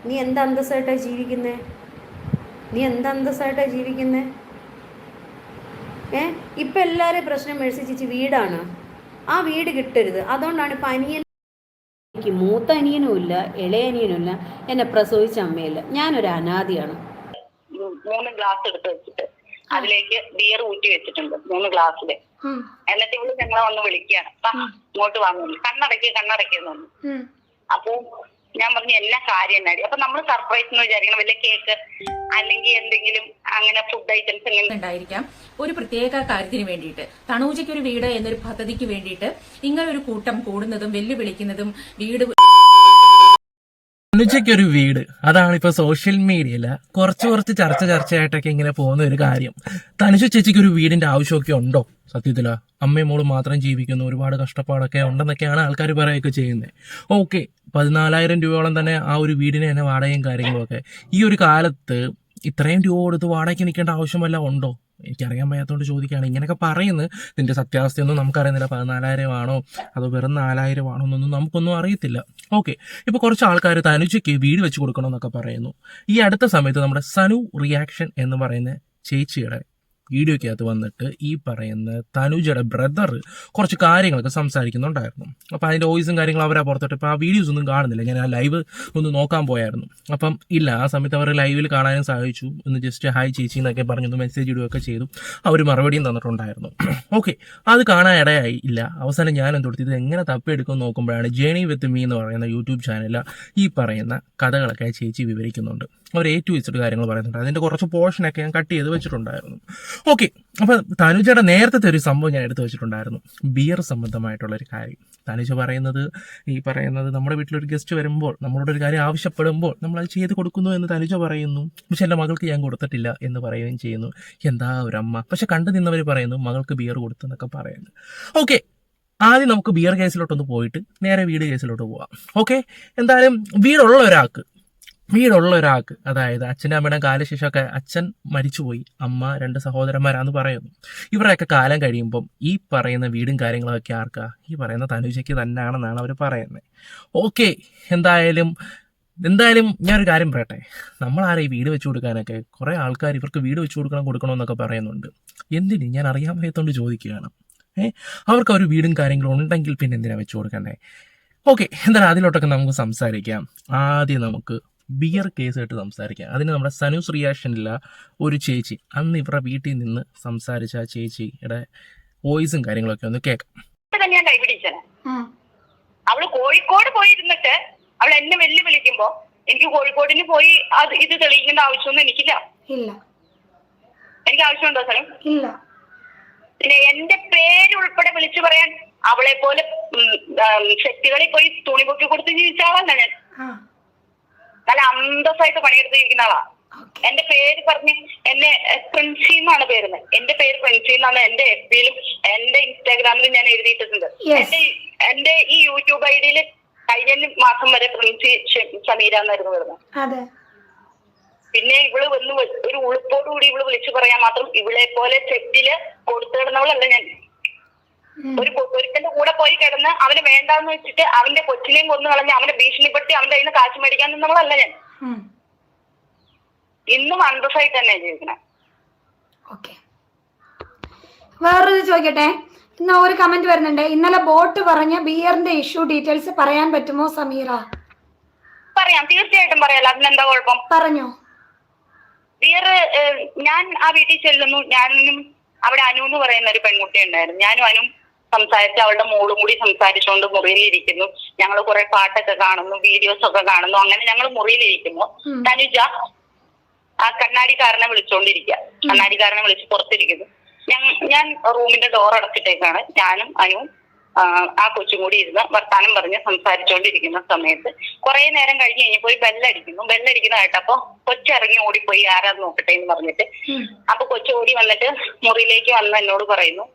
നീ എന്ത് അന്തസ്സായിട്ടാണ് ജീവിക്കുന്നേ? നീ എന്ത് അന്തസ്സായിട്ടാണ് ജീവിക്കുന്നേ? ഇപ്പം എല്ലാവരെയും പ്രശ്നം മേടിച്ച് ചേച്ചി വീടാണ്. ആ വീട് കിട്ടരുത്. അതുകൊണ്ടാണ് ഇപ്പം എനിക്ക് മൂത്ത അനിയനുമില്ല ഇളയ അനിയനുമില്ല, എന്നെ പ്രസവിച്ച അമ്മയില്ല. ഞാനൊരു അനാദിയാണ്. 3 ഗ്ലാസ് എടുത്ത് വെച്ചിട്ട് അതിലേക്ക് ബിയർ ഊറ്റി വെച്ചിട്ടുണ്ട് 3 ഗ്ലാസ്സില്. എന്നിട്ട് ഇവിടെ ഞങ്ങളെ വന്ന് വിളിക്കുകയാണ്, ഇങ്ങോട്ട് വാങ്ങുന്നു, കണ്ണടയ്ക്കുന്നു. അപ്പൊ ഞാൻ പറഞ്ഞു എന്നാ കാര്യം എന്നാടി. അപ്പൊ നമ്മൾ സർപ്രൈസ് എന്ന് വിചാരിക്കണം, വല്ല കേക്ക് അല്ലെങ്കിൽ എന്തെങ്കിലും അങ്ങനെ ഫുഡ് ഐറ്റംസ് ഉണ്ടായിരിക്കാം. ഒരു പ്രത്യേക കാര്യത്തിന് വേണ്ടിയിട്ട്, തണൂജയ്ക്ക് ഒരു വീട് എന്നൊരു പദ്ധതിക്ക് വേണ്ടിയിട്ട് ഇങ്ങനെ ഒരു കൂട്ടം കൂടുന്നതും വെല്ലുവിളിക്കുന്നതും വീട് തനുജയ്ക്കൊരു വീട്, അതാണ് ഇപ്പൊ സോഷ്യൽ മീഡിയയില് കുറച്ച് ചർച്ചയായിട്ടൊക്കെ ഇങ്ങനെ പോകുന്ന ഒരു കാര്യം. തനുജ ചേച്ചിക്ക് ഒരു വീടിന്റെ ആവശ്യമൊക്കെ ഉണ്ടോ? സത്യത്തില് അമ്മയും മോളും മാത്രം ജീവിക്കുന്നു, ഒരുപാട് കഷ്ടപ്പാടൊക്കെ ഉണ്ടെന്നൊക്കെയാണ് ആൾക്കാർ പറയുകയൊക്കെ ചെയ്യുന്നത്. ഓക്കെ, 14,000 രൂപയോളം തന്നെ ആ ഒരു വീടിന് തന്നെ വാടകയും കാര്യങ്ങളും ഒക്കെ. ഈ ഒരു കാലത്ത് ഇത്രയും രൂപ കൊടുത്ത് വാടകയ്ക്ക് നിൽക്കേണ്ട ആവശ്യമല്ല ഉണ്ടോ? എനിക്കറിയാൻ വയ്യാത്തതുകൊണ്ട് ചോദിക്കുകയാണ്. ഇങ്ങനെയൊക്കെ പറയുന്നത് ഇതിൻ്റെ സത്യാവസ്ഥയൊന്നും നമുക്കറിയുന്നില്ല. 14,000 ആണോ അതോ വെറും 4,000 ആണോ എന്നൊന്നും നമുക്കൊന്നും അറിയത്തില്ല. ഓക്കെ, ഇപ്പോൾ കുറച്ച് ആൾക്കാർ തനുജയ്ക്ക് വീട് വെച്ച് കൊടുക്കണമെന്നൊക്കെ പറയുന്നു. ഈ അടുത്ത സമയത്ത് നമ്മുടെ സനു റിയാക്ഷൻ എന്ന് പറയുന്ന ചേച്ചിയുടെ വീഡിയോയ്ക്കകത്ത് വന്നിട്ട് ഈ പറയുന്ന തനുജയുടെ ബ്രദർ കുറച്ച് കാര്യങ്ങളൊക്കെ സംസാരിക്കുന്നുണ്ടായിരുന്നു. അപ്പോൾ അതിൻ്റെ വോയിസും കാര്യങ്ങളും അവരാ പുറത്തോട്ട്. ഇപ്പോൾ ആ വീഡിയോസ് ഒന്നും കാണുന്നില്ല. ഞാൻ ആ ലൈവ് ഒന്ന് നോക്കാൻ പോയായിരുന്നു. അപ്പം ഇല്ല, ആ സമയത്ത് അവർ ലൈവിൽ കാണാനും സാധിച്ചു. ഒന്ന് ജസ്റ്റ് ഹായ് ചേച്ചി എന്നൊക്കെ പറഞ്ഞൊന്ന് മെസ്സേജ് ഇടുകയൊക്കെ ചെയ്തു. അവർ മറുപടിയും തന്നിട്ടുണ്ടായിരുന്നു. ഓക്കെ, അത് കാണാൻ ഇടയായി ഇല്ല. അവസാനം ഞാൻ എന്തൊടുത്ത് ഇത് എങ്ങനെ തപ്പിയെടുക്കുമെന്ന് നോക്കുമ്പോഴാണ് ജേണി വിത്ത് മീ എന്ന് പറയുന്ന യൂട്യൂബ് ചാനലിൽ ഈ പറയുന്ന കഥകളൊക്കെ ചേച്ചി വിവരിക്കുന്നുണ്ട്. അവർ വെച്ചിട്ട് കാര്യങ്ങൾ പറയുന്നുണ്ട്. അതിൻ്റെ കുറച്ച് പോർഷനൊക്കെ ഞാൻ കട്ട് ചെയ്ത് വെച്ചിട്ടുണ്ടായിരുന്നു. ഓക്കെ, അപ്പോൾ തനുജയുടെ നേരത്തെ ഒരു സംഭവം ഞാൻ എടുത്തു വെച്ചിട്ടുണ്ടായിരുന്നു, ബിയർ സംബന്ധമായിട്ടുള്ളൊരു കാര്യം. തനുജ പറയുന്നത് നമ്മുടെ വീട്ടിലൊരു ഗസ്റ്റ് വരുമ്പോൾ നമ്മളോട് ഒരു കാര്യം ആവശ്യപ്പെടുമ്പോൾ നമ്മളത് ചെയ്ത് കൊടുക്കുന്നു എന്ന് തനുജ പറയുന്നു. പക്ഷെ എൻ്റെ മകൾക്ക് ഞാൻ കൊടുത്തിട്ടില്ല എന്ന് പറയുകയും ചെയ്യുന്നു. എന്താ ഒരു അമ്മ. പക്ഷെ കണ്ടു നിന്നവർ പറയുന്നു മകൾക്ക് ബിയർ കൊടുത്തെന്നൊക്കെ പറയുന്നു. ഓക്കെ, ആദ്യം നമുക്ക് ബിയർ കേസിലോട്ടൊന്ന് പോയിട്ട് നേരെ വീട് കേസിലോട്ട് പോവാം. ഓക്കെ, എന്തായാലും വീടുള്ള ഒരാൾക്ക്, അതായത് അച്ഛൻ്റെ അമ്മയുടെ കാലശേഷമൊക്കെ അച്ഛൻ മരിച്ചുപോയി, അമ്മ 2 സഹോദരന്മാരാന്ന് പറയുന്നു. ഇവരുടെയൊക്കെ കാലം കഴിയുമ്പം ഈ പറയുന്ന വീടും കാര്യങ്ങളൊക്കെ ആർക്കാ? ഈ പറയുന്ന തനുജയ്ക്ക് തന്നെയാണെന്നാണ് അവർ പറയുന്നത്. ഓക്കെ, എന്തായാലും ഞാനൊരു കാര്യം പറയട്ടെ. നമ്മളാരെ ഈ വീട് വെച്ച് കൊടുക്കാനൊക്കെ കുറേ ആൾക്കാർ ഇവർക്ക് വീട് വെച്ച് കൊടുക്കണമെന്നൊക്കെ പറയുന്നുണ്ട്. എന്തിന്? ഞാൻ അറിയാൻ വയ്യാത്തോണ്ട് ചോദിക്കുകയാണ്. അവർക്ക് ഒരു വീടും കാര്യങ്ങളും ഉണ്ടെങ്കിൽ പിന്നെ എന്തിനാണ് വെച്ച് കൊടുക്കണ്ടേ? ഓക്കെ, എന്തായാലും അതിലോട്ടൊക്കെ നമുക്ക് സംസാരിക്കാം. ആദ്യം നമുക്ക് ബിയർ കേസായിട്ട് സംസാരിക്കാം. അതിന് നമ്മുടെ സനൂസ് റിയാക്ഷനില്ല ഒരു ചേച്ചി, അന്ന് ഇവരുടെ വീട്ടിൽ നിന്ന് സംസാരിച്ച ആ ചേച്ചിയുടെ വോയിസും കാര്യങ്ങളൊക്കെ ഒന്ന് കേൾക്കാം. അവള് കോഴിക്കോട് പോയിരുന്നിട്ട് അവൾ എന്നെ വെല്ലുവിളിക്കുമ്പോ എനിക്ക് കോഴിക്കോടിന് പോയി ഇത് തെളിയിക്കേണ്ട ആവശ്യമൊന്നും എനിക്കില്ല. എനിക്ക് ആവശ്യമുണ്ടോ സ്ഥലം? ഇല്ല. പിന്നെ എന്റെ പേര് ഉൾപ്പെടെ വിളിച്ചു പറയാൻ അവളെ പോലെ സെറ്റുകളിൽ പോയി തുണി പൊക്കി കൊടുത്ത് ജീവിച്ച ആളല്ല ഞാൻ. നല്ല അന്തസ്സായിട്ട് പണിയെടുത്തിരിക്കുന്ന ആളാ. എന്റെ പേര് പറഞ്ഞ് എന്നെ പ്രിൻസി എന്നാണ് പേരുന്നത്. എന്റെ പേര് പ്രിൻസി എന്നാണ് എന്റെ FB-യിലും എന്റെ ഇൻസ്റ്റാഗ്രാമിലും ഞാൻ എഴുതിയിട്ടുണ്ട്. എന്റെ ഈ യൂട്യൂബ് ID-യില് കഴിഞ്ഞ മാസം വരെ പ്രിൻസി സമീര എന്നായിരുന്നു വരുന്നത്. പിന്നെ ഇവള് വന്ന് ഒരു ഉളുപ്പോടുകൂടി ഇവള് വിളിച്ചു പറയാൻ മാത്രം ഇവളെ പോലെ സെറ്റില് കൊടുത്തു കിടന്നവളല്ല ഞാൻ. ഒരുത്തന്റെ കൂടെ പോയി കിടന്ന് അവന് വേണ്ടാന്ന് വെച്ചിട്ട് അവന്റെ കൊച്ചിനെയും കൊന്നു കളഞ്ഞ് അവനെ ഭീഷണിപ്പെടുത്തി അവന്റെ കയ്യിൽ നിന്ന് കാശ് മേടിക്കാൻ നിന്നവളല്ല ഞാൻ. ഇന്നും അന്തസ്സായിട്ട് തന്നെ ജീവിക്കണേ. വേറൊരു ചോദിക്കട്ടെ, ഇന്ന് ഒരു കമന്റ് വരുന്നുണ്ട്. ഇന്നലെ ബോട്ട് പറഞ്ഞ ബിയറിന്റെ ഇഷ്യൂ ഡീറ്റെയിൽസ് പറയാൻ പറ്റുമോ സമീറ? പറയാം, തീർച്ചയായിട്ടും പറയാലോ. അതിനെന്താ കുഴപ്പം? പറഞ്ഞോ. ബിയർ ഞാൻ ആ വീട്ടിൽ ചെല്ലുന്നു. ഞാനും അവിടെ അനു എന്ന് പറയുന്ന ഒരു പെൺകുട്ടി ഉണ്ടായിരുന്നു. ഞാനും അനു സംസാരിച്ച് അവളുടെ മോളും കൂടി സംസാരിച്ചുകൊണ്ട് മുറിയിലിരിക്കുന്നു. ഞങ്ങൾ കുറെ പാട്ടൊക്കെ കാണുന്നു, വീഡിയോസ് ഒക്കെ കാണുന്നു. അങ്ങനെ ഞങ്ങൾ മുറിയിലിരിക്കുന്നു. തനുജ ആ കണ്ണാടിക്കാരനെ വിളിച്ചോണ്ടിരിക്കുക. കണ്ണാടിക്കാരനെ വിളിച്ച് പുറത്തിരിക്കുന്നു. ഞാൻ റൂമിന്റെ ഡോർ അടച്ചിട്ടേക്കാണ്. ഞാനും അനുവും ആ കൊച്ചും കൂടി ഇരുന്ന് വർത്താനം പറഞ്ഞ് സംസാരിച്ചുകൊണ്ടിരിക്കുന്ന സമയത്ത് കുറെ നേരം കഴിഞ്ഞ് കഴിഞ്ഞപ്പോ ഒരു ബെല്ലടിക്കുന്ന കേട്ടപ്പോ കൊച്ചിറങ്ങി ഓടിപ്പോയി ആരാന്ന് നോക്കട്ടെ എന്ന് പറഞ്ഞിട്ട്. അപ്പൊ കൊച്ചു ഓടി വന്നിട്ട് മുറിയിലേക്ക് വന്ന് എന്നോട് പറയുന്നു,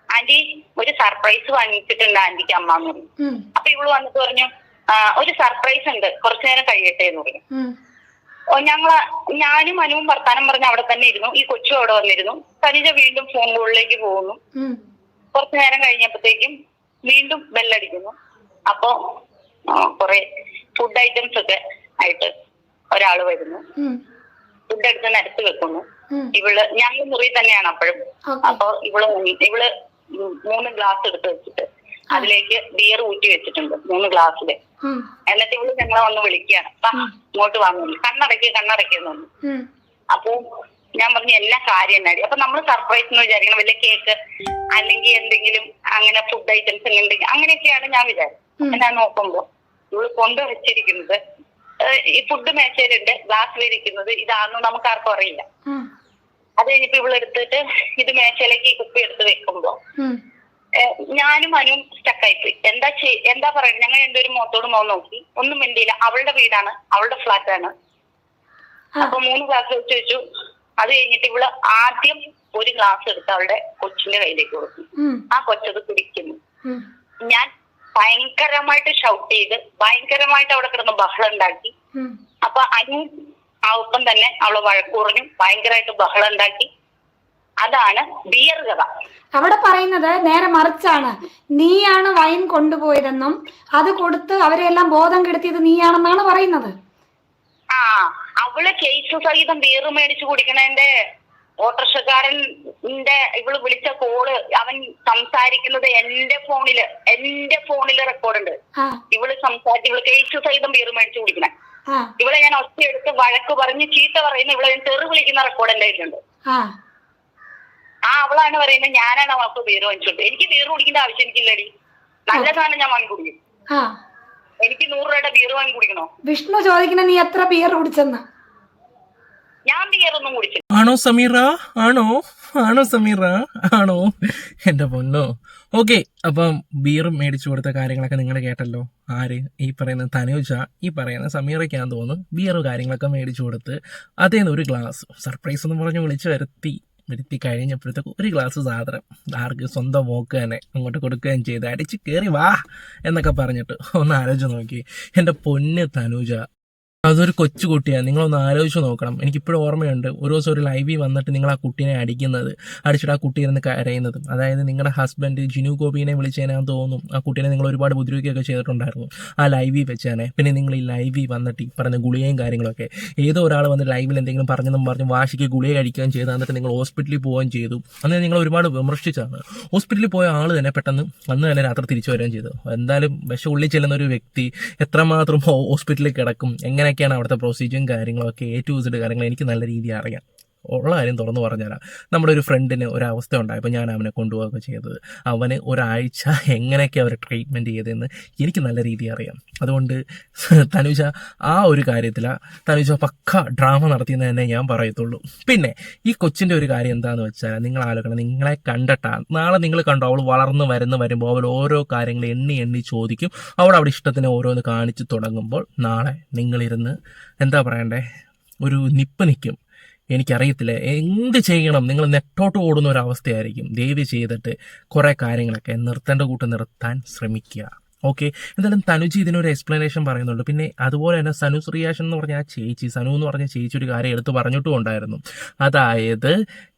ആന്റി ഒരു സർപ്രൈസ് വാങ്ങിച്ചിട്ടുണ്ട് ആന്റിക്ക് അമ്മ എന്ന് പറഞ്ഞു. അപ്പൊ ഇവള് വന്നിട്ട് പറഞ്ഞു, ഒരു സർപ്രൈസ് ഉണ്ട്, കുറച്ചു നേരം കഴിയട്ടെ എന്ന് പറഞ്ഞു. ഞാനും അനുവും വർത്താനം പറഞ്ഞ് അവിടെ തന്നെ ഇരുന്നു. ഈ കൊച്ചു അവിടെ വന്നിരുന്നു. തനുജ വീണ്ടും ഫോൺ കോളിലേക്ക് പോകുന്നു. കുറച്ചു നേരം കഴിഞ്ഞപ്പോഴത്തേക്കും വീണ്ടും ബെല്ലടിക്കുന്നു. അപ്പൊ കുറെ ഫുഡ് ഐറ്റംസ് ഒക്കെ ആയിട്ട് ഒരാൾ വരുന്നു, ഉം. ഫുഡ് എടുത്ത് നിരത്തി വെക്കുന്നു. ഉം. ഞങ്ങൾ മുറി തന്നെയാണ് അപ്പോഴും. ഓക്കെ. അപ്പൊ ഇവള് 3 ഗ്ലാസ് എടുത്ത് വെച്ചിട്ട് അതിലേക്ക് ബിയർ ഊറ്റി വെച്ചിട്ടുണ്ട് 3 ഗ്ലാസ്സില്. ഉം. എന്നിട്ട് ഇവള് ഞങ്ങളെ വന്ന് വിളിക്കുകയാണ്, ഇങ്ങോട്ട് വാങ്ങുന്നു, കണ്ണടയ്ക്കുന്നു. ഉം. അപ്പൊ ഞാൻ പറഞ്ഞു എന്നാ കാര്യം എന്നാടി. അപ്പൊ നമ്മൾ സർപ്രൈസ് എന്ന് വിചാരിക്കണം, വല്ല കേക്ക് അല്ലെങ്കിൽ എന്തെങ്കിലും അങ്ങനെ ഫുഡ് ഐറ്റംസ് ഉണ്ടെങ്കിൽ അങ്ങനെയൊക്കെയാണ് ഞാൻ വിചാരിച്ചത്. അപ്പൊ ഞാൻ നോക്കുമ്പോ ഇവള് കൊണ്ടുവച്ചിരിക്കുന്നത് ഈ ഫുഡ് മേശയിലുണ്ട്, ഗ്ലാസ്സിലിരിക്കുന്നത് ഇതാണെന്ന് നമുക്ക് ആർക്കും അറിയില്ല. ഉം. അത് കഴിഞ്ഞിപ്പോ ഇവളെടുത്തിട്ട് ഇത് മേശയിലേക്ക് ഈ കുപ്പി എടുത്ത് വെക്കുമ്പോ ഉം. ഞാനും അനുവും സ്റ്റക്കായിപ്പോയി. എന്താ പറയുന്നത്, ഞങ്ങൾ രണ്ടുപേരും മുഖത്തോട് മുഖം നോക്കി, ഒന്നും മിണ്ടിയില്ല. അവളുടെ വീടാണ്, അവളുടെ ഫ്ലാറ്റാണ്. അപ്പൊ 3 ഗ്ലാസ് വെച്ചു. അത് കഴിഞ്ഞിട്ട് ഇവള് ആദ്യം 1 ഗ്ലാസ് എടുത്ത് അവളുടെ കൊച്ചിന്റെ കയ്യിലേക്ക് കൊടുക്കും. ആ കൊച്ചത് കുടിക്കുന്നു. ഞാൻ ഭയങ്കരമായിട്ട് ഷൗട്ട് ചെയ്ത് ഭയങ്കരമായിട്ട് അവിടെ കിടന്ന് ബഹളം ഉണ്ടാക്കി. അപ്പൊ അനു ആ ഒപ്പം തന്നെ അവളെ വഴക്കുറഞ്ഞു, ഭയങ്കരമായിട്ട് ബഹളം ഉണ്ടാക്കി. അതാണ് ബിയർ കഥ. അവിടെ പറയുന്നത് നേരെ മറിച്ചാണ്, നീയാണ് വൈൻ കൊണ്ടുപോയതെന്നും അത് കൊടുത്ത് അവരെല്ലാം ബോധം കെടുത്തിയത് നീയാണെന്നാണ് പറയുന്നത്. ആ അവള് കേസ് സഹിതം ബിയർ മേടിച്ചു കുടിക്കണതിന്റെ ഓട്ടോറിക്ഷക്കാരന്റെ ഇവള് വിളിച്ച കോള് അവൻ സംസാരിക്കുന്നത് എന്റെ ഫോണില് റെക്കോർഡുണ്ട്. ഇവള് കേസ് സഹിതം ബിയർ മേടിച്ചു കുടിക്കണേ. ഇവളെ ഞാൻ ഒറ്റയെടുത്ത് വഴക്ക് പറഞ്ഞ് ചീത്ത പറയുന്ന ഇവളെ ഞാൻ തെറി വിളിക്കുന്ന റെക്കോർഡ് എന്റെ കയ്യിലുണ്ട്. അവളാണ് പറയുന്നത് ഞാനാണ് അവൾക്ക് ബീർ വാങ്ങിച്ചോണ്ട്. എനിക്ക് ബീർ കുടിക്കേണ്ട ആവശ്യം എനിക്കില്ലടി, നല്ല സാധനം ഞാൻ വാങ്ങി കുടിക്കും. എനിക്ക് 100 രൂപയുടെ ബീർ വാങ്ങി കുടിക്കണോ? വിഷ്ണു ചോദിക്കണ നീ എത്ര ബിയർ കുടിച്ചെന്ന്. ഞാൻ ബിയർ ഒന്നും കുടിച്ചില്ല. ആണോ സമീറ ആണോ എന്റെ പൊന്നോ. ഓക്കെ, അപ്പം ബീർ മേടിച്ചു കൊടുത്ത കാര്യങ്ങളൊക്കെ നിങ്ങൾ കേട്ടല്ലോ. ആര്? ഈ പറയുന്ന തനുജ ഈ പറയുന്ന സമീറയ്ക്കാന്ന് തോന്നുന്നു ബിയർ കാര്യങ്ങളൊക്കെ മേടിച്ചു കൊടുത്ത് അതേന്ന് 1 ഗ്ലാസ് സർപ്രൈസ് എന്ന് പറഞ്ഞ് വിളിച്ചു വരുത്തി കഴിഞ്ഞപ്പോഴത്തേക്ക് 1 ഗ്ലാസ് സാധനം ആർക്ക് സ്വന്തം മോക്ക് തന്നെ അങ്ങോട്ട് കൊടുക്കുകയും ചെയ്ത് അടിച്ച് കയറി വാ എന്നൊക്കെ പറഞ്ഞിട്ട് ഒന്ന് ആലോചിച്ച് നോക്കി. എൻ്റെ പൊന്ന് തനുജ, അതൊരു കൊച്ചുകുട്ടിയാണ്. നിങ്ങളൊന്ന് ആലോചിച്ച് നോക്കണം. എനിക്കിപ്പോഴും ഓർമ്മയുണ്ട്, ഒരു ദിവസം ഒരു ലൈവിൽ വന്നിട്ട് നിങ്ങൾ ആ കുട്ടീനെ അടിച്ചിട്ട് ആ കുട്ടി ഇരുന്ന് കരയുന്നതും. അതായത് നിങ്ങളുടെ ഹസ്ബൻഡ് ജിനു ഗോപിനെ വിളിച്ചതിനാന്ന് തോന്നും ആ കുട്ടീനെ നിങ്ങൾ ഒരുപാട് ഉപദ്രവിക്കുകയൊക്കെ ചെയ്തിട്ടുണ്ടായിരുന്നു ആ ലൈവിൽ വെച്ച് തന്നെ. പിന്നെ നിങ്ങൾ ഈ ലൈവിൽ വന്നിട്ട് ഈ പറഞ്ഞ ഗുളികയും കാര്യങ്ങളൊക്കെ ഏതോ ഒരാൾ വന്ന് ലൈവിൽ എന്തെങ്കിലും പറഞ്ഞെന്നും പറഞ്ഞ് വാശിക്ക് ഗുളിക കഴിക്കുകയും ചെയ്ത് എന്നിട്ട് നിങ്ങൾ ഹോസ്പിറ്റലിൽ പോവുകയും ചെയ്തു. അന്ന് നിങ്ങൾ ഒരുപാട് വിമർശിച്ചാണ്. ഹോസ്പിറ്റലിൽ പോയ ആൾ തന്നെ പെട്ടെന്ന് അന്ന് തന്നെ രാത്രി തിരിച്ചു വരികയും ചെയ്തു. എന്തായാലും വിഷം ഉള്ളിൽ ചെല്ലുന്ന ഒരു വ്യക്തി എത്രമാത്രം ഹോസ്പിറ്റലിൽ കിടക്കും, എങ്ങനെയൊക്കെയാണ് അവിടുത്തെ പ്രൊസീജിയറും കാര്യങ്ങളൊക്കെ A to Z കാര്യങ്ങൾ എനിക്ക് നല്ല രീതിയിൽ അറിയാം. ഉള്ള കാര്യം തുറന്നു പറഞ്ഞുതരാം. നമ്മുടെ ഒരു ഫ്രണ്ടിന് ഒരവസ്ഥ ഉണ്ടായപ്പോൾ ഞാൻ അവനെ കൊണ്ടുപോവുകയൊക്കെ ചെയ്തത്. അവന് ഒരാഴ്ച എങ്ങനെയൊക്കെ അവർ ട്രീറ്റ്മെൻറ്റ് ചെയ്തതെന്ന് എനിക്ക് നല്ല രീതിയിൽ അറിയാം. അതുകൊണ്ട് തനുജ ആ ഒരു കാര്യത്തിൽ തനുജ പക്ക ഡ്രാമ നടത്തിയെന്ന് തന്നെ ഞാൻ പറയത്തുള്ളൂ. പിന്നെ ഈ കൊച്ചിൻ്റെ ഒരു കാര്യം എന്താണെന്ന് വെച്ചാൽ നിങ്ങൾ ആലോചിക്കണം, നിങ്ങളെ കണ്ടിട്ടാണ് നാളെ നിങ്ങൾ കണ്ടോ അവൾ വളർന്ന് വരുമ്പോൾ അവൾ ഓരോ കാര്യങ്ങൾ എണ്ണി ചോദിക്കും. അവിടെ ഇഷ്ടത്തിന് ഓരോന്ന് കാണിച്ച് തുടങ്ങുമ്പോൾ നാളെ നിങ്ങളിരുന്ന് എന്താ പറയണ്ടേ ഒരു നിൽക്കും. എനിക്കറിയത്തില്ല എന്ത് ചെയ്യണം, നിങ്ങൾ നെട്ടോട്ട് ഓടുന്ന ഒരവസ്ഥയായിരിക്കും. ദയവ് ചെയ്തിട്ട് കുറേ കാര്യങ്ങളൊക്കെ നിർത്താൻ ശ്രമിക്കുക. ഓക്കെ, എന്തായാലും തനുജി ഇതിനൊരു എക്സ്പ്ലനേഷൻ പറയുന്നുണ്ട്. പിന്നെ അതുപോലെ തന്നെ സനു ശ്രീയാഷൻ എന്ന് പറഞ്ഞ സനു എന്ന് പറഞ്ഞ ചേച്ചി ഒരു കാര്യം എടുത്ത് പറഞ്ഞിട്ടും ഉണ്ടായിരുന്നു. അതായത്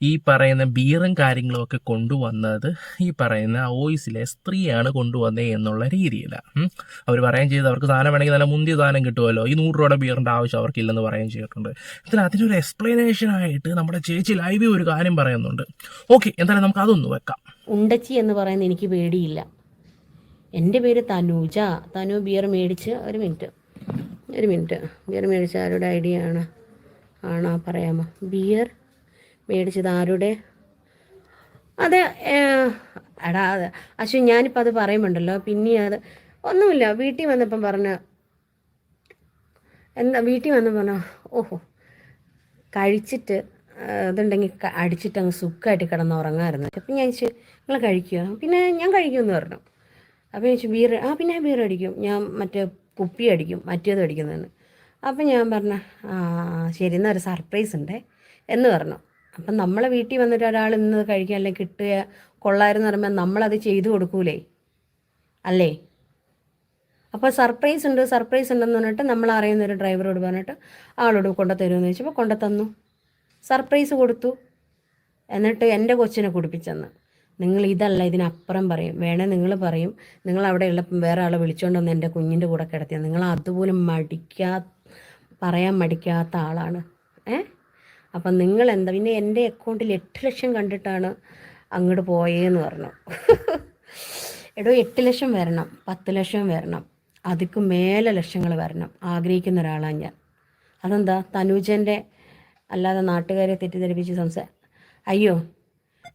ഈ പറയുന്ന ബീറും കാര്യങ്ങളും ഒക്കെ കൊണ്ടുവന്നത് ഈ പറയുന്ന വോയിസിലെ സ്ത്രീയാണ് കൊണ്ടുവന്നത് എന്നുള്ള രീതിയിലാണ് അവർ പറയുകയും ചെയ്ത്. അവർക്ക് സാധനം വേണമെങ്കിൽ നല്ല മുന്തിയ സാധനം കിട്ടുമല്ലോ, ഈ 100 രൂപയുടെ ബീറിൻ്റെ ആവശ്യം അവർക്കില്ലെന്ന് പറയുകയും ചെയ്തിട്ടുണ്ട്. എന്തായാലും അതിനൊരു എക്സ്പ്ലനേഷനായിട്ട് നമ്മുടെ ചേച്ചി ലൈവിൽ ഒരു കാര്യം പറയുന്നുണ്ട്. ഓക്കെ, എന്തായാലും നമുക്ക് അതൊന്ന് വെക്കാം. ഉണ്ടച്ചി എന്ന് പറയുന്നത് എനിക്ക് പേടിയില്ല. എൻ്റെ പേര് തനൂജ. തനു ബിയർ മേടിച്ച് ഒരു മിനിറ്റ് ബിയർ മേടിച്ച ആരുടെ ഐഡിയ ആണോ പറയാമോ? ബിയർ മേടിച്ചത് ആരുടെ? അതെ എടാ അശ്വിൻ, ഞാനിപ്പോൾ അത് പറയുമ്പോണ്ടല്ലോ പിന്നെ അത് ഒന്നുമില്ല. വീട്ടിൽ വന്നപ്പം പറഞ്ഞ ഓഹോ കഴിച്ചിട്ട് അതുണ്ടെങ്കിൽ അടിച്ചിട്ട് അങ്ങ് സുഖമായിട്ട് കിടന്നുറങ്ങാമായിരുന്നു. അപ്പം ഞാൻ നിങ്ങൾ കഴിക്കുക? പിന്നെ ഞാൻ കഴിക്കുമെന്ന് പറഞ്ഞു. അപ്പോൾ ഞാൻ ബീർ പിന്നെ ബീർ അടിക്കും, ഞാൻ മറ്റേ കുപ്പി അടിക്കും, മറ്റേതും അടിക്കുന്നതെന്ന്. അപ്പം ഞാൻ പറഞ്ഞു ശരി, എന്നാൽ ഒരു സർപ്രൈസ് ഉണ്ടേ എന്ന് പറഞ്ഞു. അപ്പം നമ്മളെ വീട്ടിൽ വന്നിട്ട് ഒരാൾ ഇന്ന് കഴിക്കുക അല്ലെങ്കിൽ കിട്ടുക കൊള്ളായിരുന്നു പറയുമ്പോൾ നമ്മളത് ചെയ്തു കൊടുക്കൂലേ അല്ലേ? അപ്പോൾ സർപ്രൈസ് ഉണ്ടെന്ന് പറഞ്ഞിട്ട് നമ്മൾ അറിയുന്ന ഒരു ഡ്രൈവറോട് പറഞ്ഞിട്ട് ആളോട് കൊണ്ടുതരുമെന്ന് ചോദിച്ചപ്പോൾ കൊണ്ടുതന്നു, സർപ്രൈസ് കൊടുത്തു. എന്നിട്ട് എൻ്റെ കൊച്ചിനെ കുടിപ്പിച്ചെന്ന്. നിങ്ങൾ ഇതല്ല ഇതിനപ്പുറം പറയും, വേണേൽ നിങ്ങൾ പറയും നിങ്ങൾ അവിടെ ഉള്ളപ്പം വേറെ ആളെ വിളിച്ചുകൊണ്ട് വന്ന് എൻ്റെ കുഞ്ഞിൻ്റെ കൂടെ കിടത്തിയാൽ നിങ്ങൾ അതുപോലും പറയാൻ മടിക്കാത്ത ആളാണ്. അപ്പം നിങ്ങൾ എന്താ പിന്നെ എൻ്റെ അക്കൗണ്ടിൽ 8 ലക്ഷം കണ്ടിട്ടാണ് അങ്ങോട്ട് പോയേന്ന് പറഞ്ഞു. എടോ 8 ലക്ഷം വരണം, 10 ലക്ഷം വരണം, അതിക്ക് മേലെ ലക്ഷങ്ങൾ വരണം ആഗ്രഹിക്കുന്ന ഒരാളാണ് ഞാൻ. അതെന്താ തനുജൻ്റെ അല്ലാതെ നാട്ടുകാരെ തെറ്റിദ്ധരിപ്പിച്ച് അയ്യോ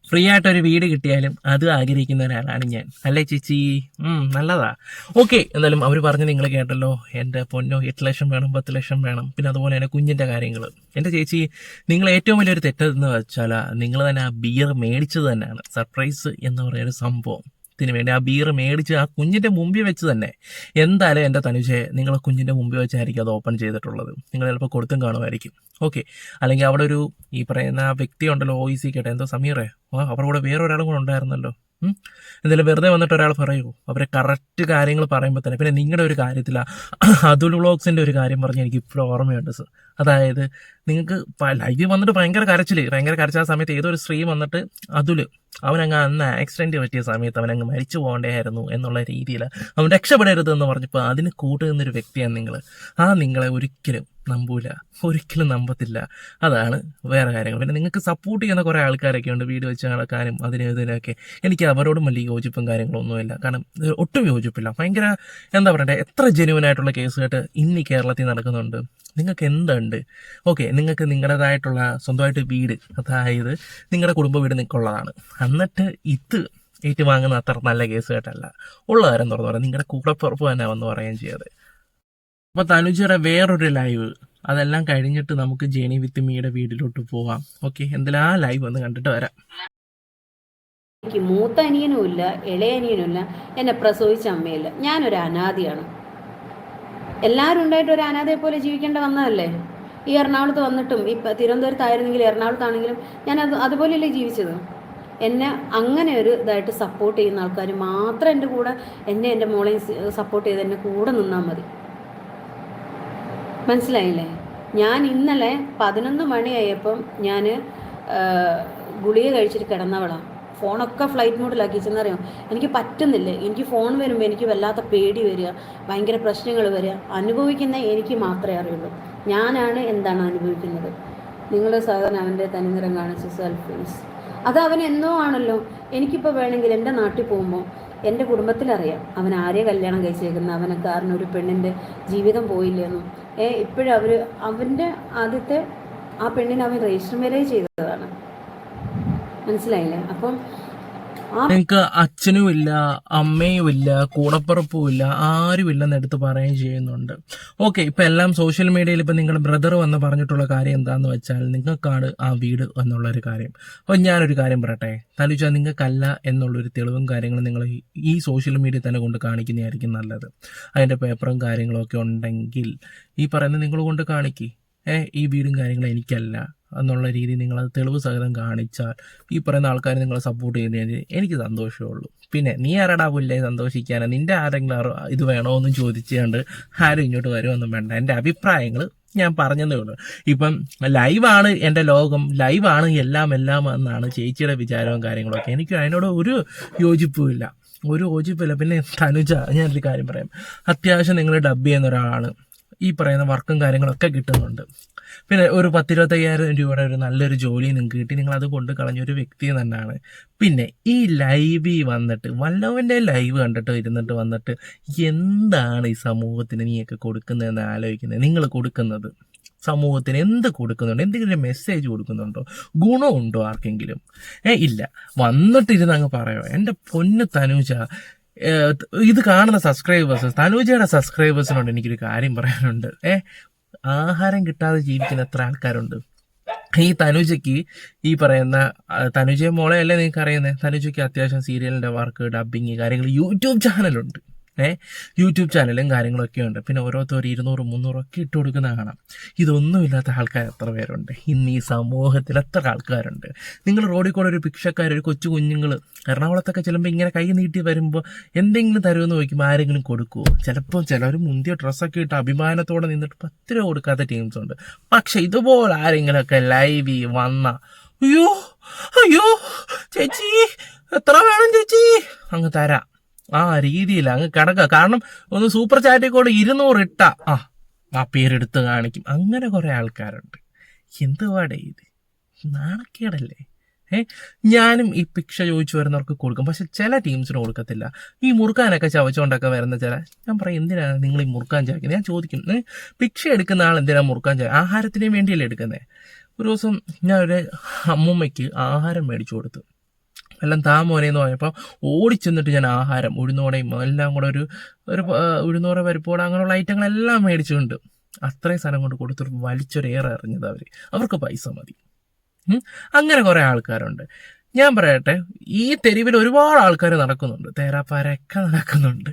ഫ്രീ ആയിട്ടൊരു വീട് കിട്ടിയാലും അത് ആഗ്രഹിക്കുന്ന ഒരാളാണ് ഞാൻ. അല്ലേ ചേച്ചി? നല്ലതാ. ഓക്കെ, എന്തായാലും അവർ പറഞ്ഞ് നിങ്ങൾ കേട്ടല്ലോ. എൻ്റെ പൊന്നോ 8 ലക്ഷം വേണം, 10 ലക്ഷം വേണം, പിന്നെ അതുപോലെ തന്നെ കുഞ്ഞിൻ്റെ കാര്യങ്ങൾ. എൻ്റെ ചേച്ചി, നിങ്ങൾ ഏറ്റവും വലിയൊരു തെറ്റെന്ന് വെച്ചാൽ നിങ്ങൾ തന്നെ ആ ബിയർ മേടിച്ചത് തന്നെയാണ്. സർപ്രൈസ് എന്ന് പറയുന്നൊരു സംഭവം ത്തിന് വേണ്ടി ആ ബീർ മേടിച്ച് ആ കുഞ്ഞിൻ്റെ മുമ്പിൽ വെച്ച് തന്നെ എന്തായാലും എൻ്റെ തനുജയെ നിങ്ങൾ കുഞ്ഞിൻ്റെ മുമ്പിൽ വെച്ചായിരിക്കും അത് ഓപ്പൺ ചെയ്തിട്ടുള്ളത്. നിങ്ങൾ ചിലപ്പോൾ കൊടുത്തും കാണുമായിരിക്കും. ഓക്കെ, അല്ലെങ്കിൽ അവിടെ ഒരു ഈ പറയുന്ന ആ വ്യക്തി ഉണ്ടല്ലോ, OEC കേട്ടെ, എന്തോ സമീറേ, അവരുടെ കൂടെ വേറൊരാളും കൂടെ ഉണ്ടായിരുന്നല്ലോ. എന്തായാലും വെറുതെ വന്നിട്ട് ഒരാൾ പറയുമോ? അവരെ കറക്റ്റ് കാര്യങ്ങൾ പറയുമ്പോൾ തന്നെ. പിന്നെ നിങ്ങളുടെ ഒരു കാര്യത്തിലാണ് അതുൽ വ്ളോഗ്സിൻ്റെ ഒരു കാര്യം പറഞ്ഞ് എനിക്ക് ഇപ്പോഴും ഓർമ്മയുണ്ട് സർ. അതായത് നിങ്ങൾക്ക് ലൈവിൽ വന്നിട്ട് ഭയങ്കര കരച്ചിൽ ആ സമയത്ത് ഏതൊരു സ്ത്രീ വന്നിട്ട് അവനങ്ങ് അന്ന് ആക്സിഡൻറ്റ് പറ്റിയ സമയത്ത് അവനങ്ങ് മരിച്ചു പോകേണ്ടതായിരുന്നു എന്നുള്ള രീതിയിൽ അവൻ രക്ഷപ്പെടരുത് എന്ന് പറഞ്ഞപ്പോൾ അതിന് കൂട്ടുനിന്നൊരു വ്യക്തിയാണ് നിങ്ങൾ. നിങ്ങളെ ഒരിക്കലും നമ്പത്തില്ല. അതാണ് വേറെ കാര്യങ്ങൾ. പിന്നെ നിങ്ങൾക്ക് സപ്പോർട്ട് ചെയ്യുന്ന കുറേ ആൾക്കാരൊക്കെ ഉണ്ട്, വീട് വെച്ച് നടക്കാനും ഇതിനൊക്കെ. എനിക്ക് അവരോടും വലിയ യോജിപ്പും കാര്യങ്ങളൊന്നുമില്ല. കാരണം ഒട്ടും യോജിപ്പില്ല. ഭയങ്കര എന്താ പറയണ്ടേ, എത്ര ജെന്യുവനായിട്ടുള്ള കേസുമായിട്ട് ഇന്ന് ഈ കേരളത്തിൽ നടക്കുന്നുണ്ട്. നിങ്ങൾക്ക് എന്തുണ്ട്? ഓക്കെ, നിങ്ങൾക്ക് നിങ്ങളുടേതായിട്ടുള്ള സ്വന്തമായിട്ട് വീട്, അതായത് നിങ്ങളുടെ കുടുംബ വീട് നിങ്ങൾക്കുള്ളതാണ്. എന്നിട്ട് ഇത് ഏറ്റുവാങ്ങുന്ന അത്ര നല്ല കേസുമായിട്ടല്ല. ഉള്ള കാര്യം തുറന്നു പറയാം, നിങ്ങളുടെ കൂടപ്പുറപ്പ് തന്നെ വന്ന് പറയുകയും ചെയ്തത്. അപ്പോൾ തനുജയുടെ വേറൊരു ലൈവ് അതെല്ലാം കഴിഞ്ഞിട്ട് നമുക്ക് ജേണി വിത്ത് മീയുടെ വീട്ടിലോട്ട് പോവാം. ഓക്കെ, എന്തായാലും ആ ലൈവ് ഒന്ന് കണ്ടിട്ട് വരാം. എനിക്ക് മൂത്ത അനിയനുമില്ല, ഇളയ അനിയനുമില്ല, എന്നെ പ്രസവിച്ച അമ്മയില്ല. ഞാനൊരു അനാഥയാണ്. എല്ലാവരും ഉണ്ടായിട്ട് ഒരു അനാഥയെ പോലെ ജീവിക്കേണ്ട വന്നതല്ലേ. ഈ എറണാകുളത്ത് വന്നിട്ടും ഇപ്പം തിരുവനന്തപുരത്തായിരുന്നെങ്കിലും എറണാകുളത്താണെങ്കിലും ഞാൻ അതുപോലെയല്ലേ ജീവിച്ചത്. എന്നെ അങ്ങനെ ഒരു ഇതായിട്ട് സപ്പോർട്ട് ചെയ്യുന്ന ആൾക്കാർ മാത്രം എൻ്റെ കൂടെ എൻ്റെ മോളെയും സപ്പോർട്ട് ചെയ്ത് എൻ്റെ കൂടെ നിന്നാൽ മതി. മനസ്സിലായില്ലേ? ഞാൻ ഇന്നലെ 11 മണിയായപ്പം ഞാൻ ഗുളിക കഴിച്ചിട്ട് കിടന്നവളാണ്. ഫോണൊക്കെ ഫ്ലൈറ്റ് മോഡിലാക്കി ചെന്നറിയാം. എനിക്ക് പറ്റുന്നില്ല. എനിക്ക് ഫോൺ വരുമ്പോൾ എനിക്ക് വല്ലാത്ത പേടി വരിക, ഭയങ്കര പ്രശ്നങ്ങൾ വരിക. അനുഭവിക്കുന്ന എനിക്ക് മാത്രമേ അറിയുള്ളൂ. ഞാനാണ് എന്താണ് അനുഭവിക്കുന്നത്. നിങ്ങൾ സാധാരണ അവൻ്റെ തനിനിറം കാണിച്ച് സെൽഫീസ് അത് അവൻ എന്നോ ആണല്ലോ. എനിക്കിപ്പോൾ വേണമെങ്കിൽ എൻ്റെ നാട്ടിൽ പോകുമ്പോൾ എൻ്റെ കുടുംബത്തിലറിയാം അവൻ ആരെയെ കല്യാണം കഴിച്ചേക്കുന്നത്. അവനെ കാരണം ഒരു പെണ്ണിൻ്റെ ജീവിതം പോയില്ലെന്നും ഇപ്പോഴും അവൻ്റെ ആദ്യത്തെ ആ പെണ്ണിനെ അവൻ രജിസ്റ്റർ മാരേജ് ചെയ്തതാണ്. മനസ്സിലായില്ലേ? അപ്പം നിങ്ങൾക്ക് അച്ഛനും ഇല്ല, അമ്മയും ഇല്ല, കൂടപ്പുറപ്പും ഇല്ല, ആരും ഇല്ലെന്ന് എടുത്ത് പറയുകയും ചെയ്യുന്നുണ്ട്. ഓക്കെ, ഇപ്പം എല്ലാം സോഷ്യൽ മീഡിയയിൽ ഇപ്പം നിങ്ങളുടെ ബ്രദർ വന്ന് പറഞ്ഞിട്ടുള്ള കാര്യം എന്താണെന്ന് വെച്ചാൽ നിങ്ങൾക്കാണ് ആ വീട് എന്നുള്ളൊരു കാര്യം. അപ്പോൾ ഞാനൊരു കാര്യം പറയട്ടെ, തനുജ, നിങ്ങൾക്കല്ല എന്നുള്ളൊരു തെളിവും കാര്യങ്ങളും നിങ്ങൾ ഈ സോഷ്യൽ മീഡിയ തന്നെ കൊണ്ട് കാണിക്കുന്നതായിരിക്കും നല്ലത്. അതിൻ്റെ പേപ്പറും കാര്യങ്ങളും ഒക്കെ ഉണ്ടെങ്കിൽ ഈ പറയുന്നത് നിങ്ങൾ കൊണ്ട് കാണിക്കുക. ഈ വീടും കാര്യങ്ങളും എനിക്കല്ല എന്നുള്ള രീതിയിൽ നിങ്ങളത് തെളിവ് സഹിതം കാണിച്ചാൽ ഈ പറയുന്ന ആൾക്കാർ നിങ്ങളെ സപ്പോർട്ട് ചെയ്യുന്നതിന് എനിക്ക് സന്തോഷമേ ഉള്ളൂ. പിന്നെ നീ ആരടാ പുല്ലേ സന്തോഷിക്കാനാണ്? നിൻ്റെ ആരെങ്കിലും ഇത് വേണോ എന്ന് ചോദിച്ചുകൊണ്ട് ആരും ഇങ്ങോട്ട് വരുമൊന്നും വേണ്ട. എൻ്റെ അഭിപ്രായങ്ങൾ ഞാൻ പറഞ്ഞതേ ഉള്ളൂ. ഇപ്പം ലൈവാണ് എൻ്റെ ലോകം, ലൈവാണ് എല്ലാം എന്നാണ് ചേച്ചിയുടെ വിചാരവും കാര്യങ്ങളൊക്കെ. എനിക്ക് അതിനോട് ഒരു യോജിപ്പുമില്ല. പിന്നെ തനുജ, ഞാനൊരു കാര്യം പറയാം. അത്യാവശ്യം നിങ്ങൾ ഡബ് ചെയ്യുന്ന ഒരാളാണ്. ഈ പറയുന്ന വർക്കും കാര്യങ്ങളൊക്കെ കിട്ടുന്നുണ്ട്. പിന്നെ ഒരു 10-25,000 രൂപയുടെ ഒരു നല്ലൊരു ജോലി നിങ്ങൾക്ക് കിട്ടി. നിങ്ങളത് കൊണ്ട് കളഞ്ഞൊരു വ്യക്തി തന്നെയാണ്. പിന്നെ ഈ ലൈവിൽ വന്നിട്ട് വല്ലവൻ്റെ ലൈവ് കണ്ടിട്ട് ഇരുന്നിട്ട് വന്നിട്ട് എന്താണ് ഈ സമൂഹത്തിന് നീയൊക്കെ കൊടുക്കുന്നതെന്ന് ആലോചിക്കുന്നത്. നിങ്ങൾ കൊടുക്കുന്നത് സമൂഹത്തിന് എന്ത് കൊടുക്കുന്നുണ്ടോ? എന്തെങ്കിലും മെസ്സേജ് കൊടുക്കുന്നുണ്ടോ? ഗുണമുണ്ടോ ആർക്കെങ്കിലും? ഇല്ല. വന്നിട്ടിരുന്ന് അങ്ങ് പറയോ? എൻ്റെ പൊന്ന് തനുജ, ഇത് കാണുന്ന തനുജയുടെ സബ്സ്ക്രൈബേഴ്സിനോട് എനിക്കൊരു കാര്യം പറയാനുണ്ട്. ആഹാരം കിട്ടാതെ ജീവിക്കുന്ന എത്ര ആൾക്കാരുണ്ട്. ഈ തനുജയ്ക്ക് ഈ പറയുന്ന തനുജയെ മോളെ അല്ലേ നിങ്ങൾക്ക് അറിയുന്നത്. തനുജയ്ക്ക് അത്യാവശ്യം സീരിയലിൻ്റെ വർക്ക്, ഡബിങ് കാര്യങ്ങൾ, യൂട്യൂബ് ചാനലുണ്ട്. യൂട്യൂബ് ചാനലും കാര്യങ്ങളൊക്കെ ഉണ്ട്. പിന്നെ ഓരോരുത്തർ 200-300 ഒക്കെ ഇട്ട് കൊടുക്കുന്ന കാണാം. ഇതൊന്നുമില്ലാത്ത ആൾക്കാർ എത്ര പേരുണ്ട് ഇന്ന് ഈ സമൂഹത്തിൽ? എത്ര ആൾക്കാരുണ്ട്? നിങ്ങൾ റോഡിൽ കൂടെ ഒരു ഭിക്ഷക്കാർ, ഒരു കൊച്ചു കുഞ്ഞുങ്ങൾ എറണാകുളത്തൊക്കെ ചെല്ലുമ്പോൾ ഇങ്ങനെ കൈ നീട്ടി വരുമ്പോൾ എന്തെങ്കിലും തരുമെന്ന് ചോദിക്കുമ്പോൾ ആരെങ്കിലും കൊടുക്കുമോ? ചിലപ്പോൾ ചിലർ മുന്തിയ ഡ്രസ്സൊക്കെ ഇട്ട് അഭിമാനത്തോടെ നിന്നിട്ട് 10 രൂപ കൊടുക്കാത്ത ടീംസ് ഉണ്ട്. പക്ഷെ ഇതുപോലെ ആരെങ്കിലുമൊക്കെ ലൈവിൽ വന്ന അയ്യോ ചേച്ചി എത്ര വേണം ചേച്ചി അങ്ങ് തരാം, ആ രീതിയിൽ അങ്ങ് കിടക്കുക. കാരണം ഒന്ന് സൂപ്പർ ചാറ്റിൽ കൂടെ 200 ഇട്ടാ ആ പേരെടുത്ത് കാണിക്കും. അങ്ങനെ കുറെ ആൾക്കാരുണ്ട്. എന്തുവാടേ ഇത്, നാണക്കേടല്ലേ? ഞാനും ഈ ഭിക്ഷ ചോദിച്ചു വരുന്നവർക്ക് കൊടുക്കും, പക്ഷെ ചില ടീംസിന് കൊടുക്കത്തില്ല. ഈ മുറുക്കാനൊക്കെ ചവച്ചുകൊണ്ടൊക്കെ വരുന്ന ചില, ഞാൻ പറയും എന്തിനാണ് നിങ്ങൾ ഈ മുറുക്കാൻ ചവയ്ക്കുന്നത്? ഞാൻ ചോദിക്കും, ഭിക്ഷ എടുക്കുന്ന ആൾ എന്തിനാണ് മുറുക്കാൻ ചവ? ആഹാരത്തിന് വേണ്ടിയല്ലേ എടുക്കുന്നത്? ഒരു ദിവസം ഞാൻ ഒരു അമ്മൂമ്മയ്ക്ക് ആഹാരം മേടിച്ചു കൊടുത്തു. എല്ലാം മോനെന്ന് പറഞ്ഞപ്പോൾ ഓടിച്ചെന്നിട്ട് ഞാൻ ആഹാരം ഉഴുന്നോടയും എല്ലാം കൂടെ ഒരു ഉഴുന്നോട പരിപ്പോട അങ്ങനെയുള്ള ഐറ്റങ്ങളെല്ലാം മേടിച്ചുകൊണ്ട് അത്രയും സ്ഥലം കൊണ്ട് കൊടുത്തിട്ട് വലിച്ചൊരേറെ അറിഞ്ഞത് അവർക്ക് പൈസ മതി. അങ്ങനെ കുറെ ആൾക്കാരുണ്ട്. ഞാൻ പറയട്ടെ, ഈ തെരുവിൽ ഒരുപാട് ആൾക്കാർ നടക്കുന്നുണ്ട്, തേരാപ്പാരൊക്കെ നടക്കുന്നുണ്ട്.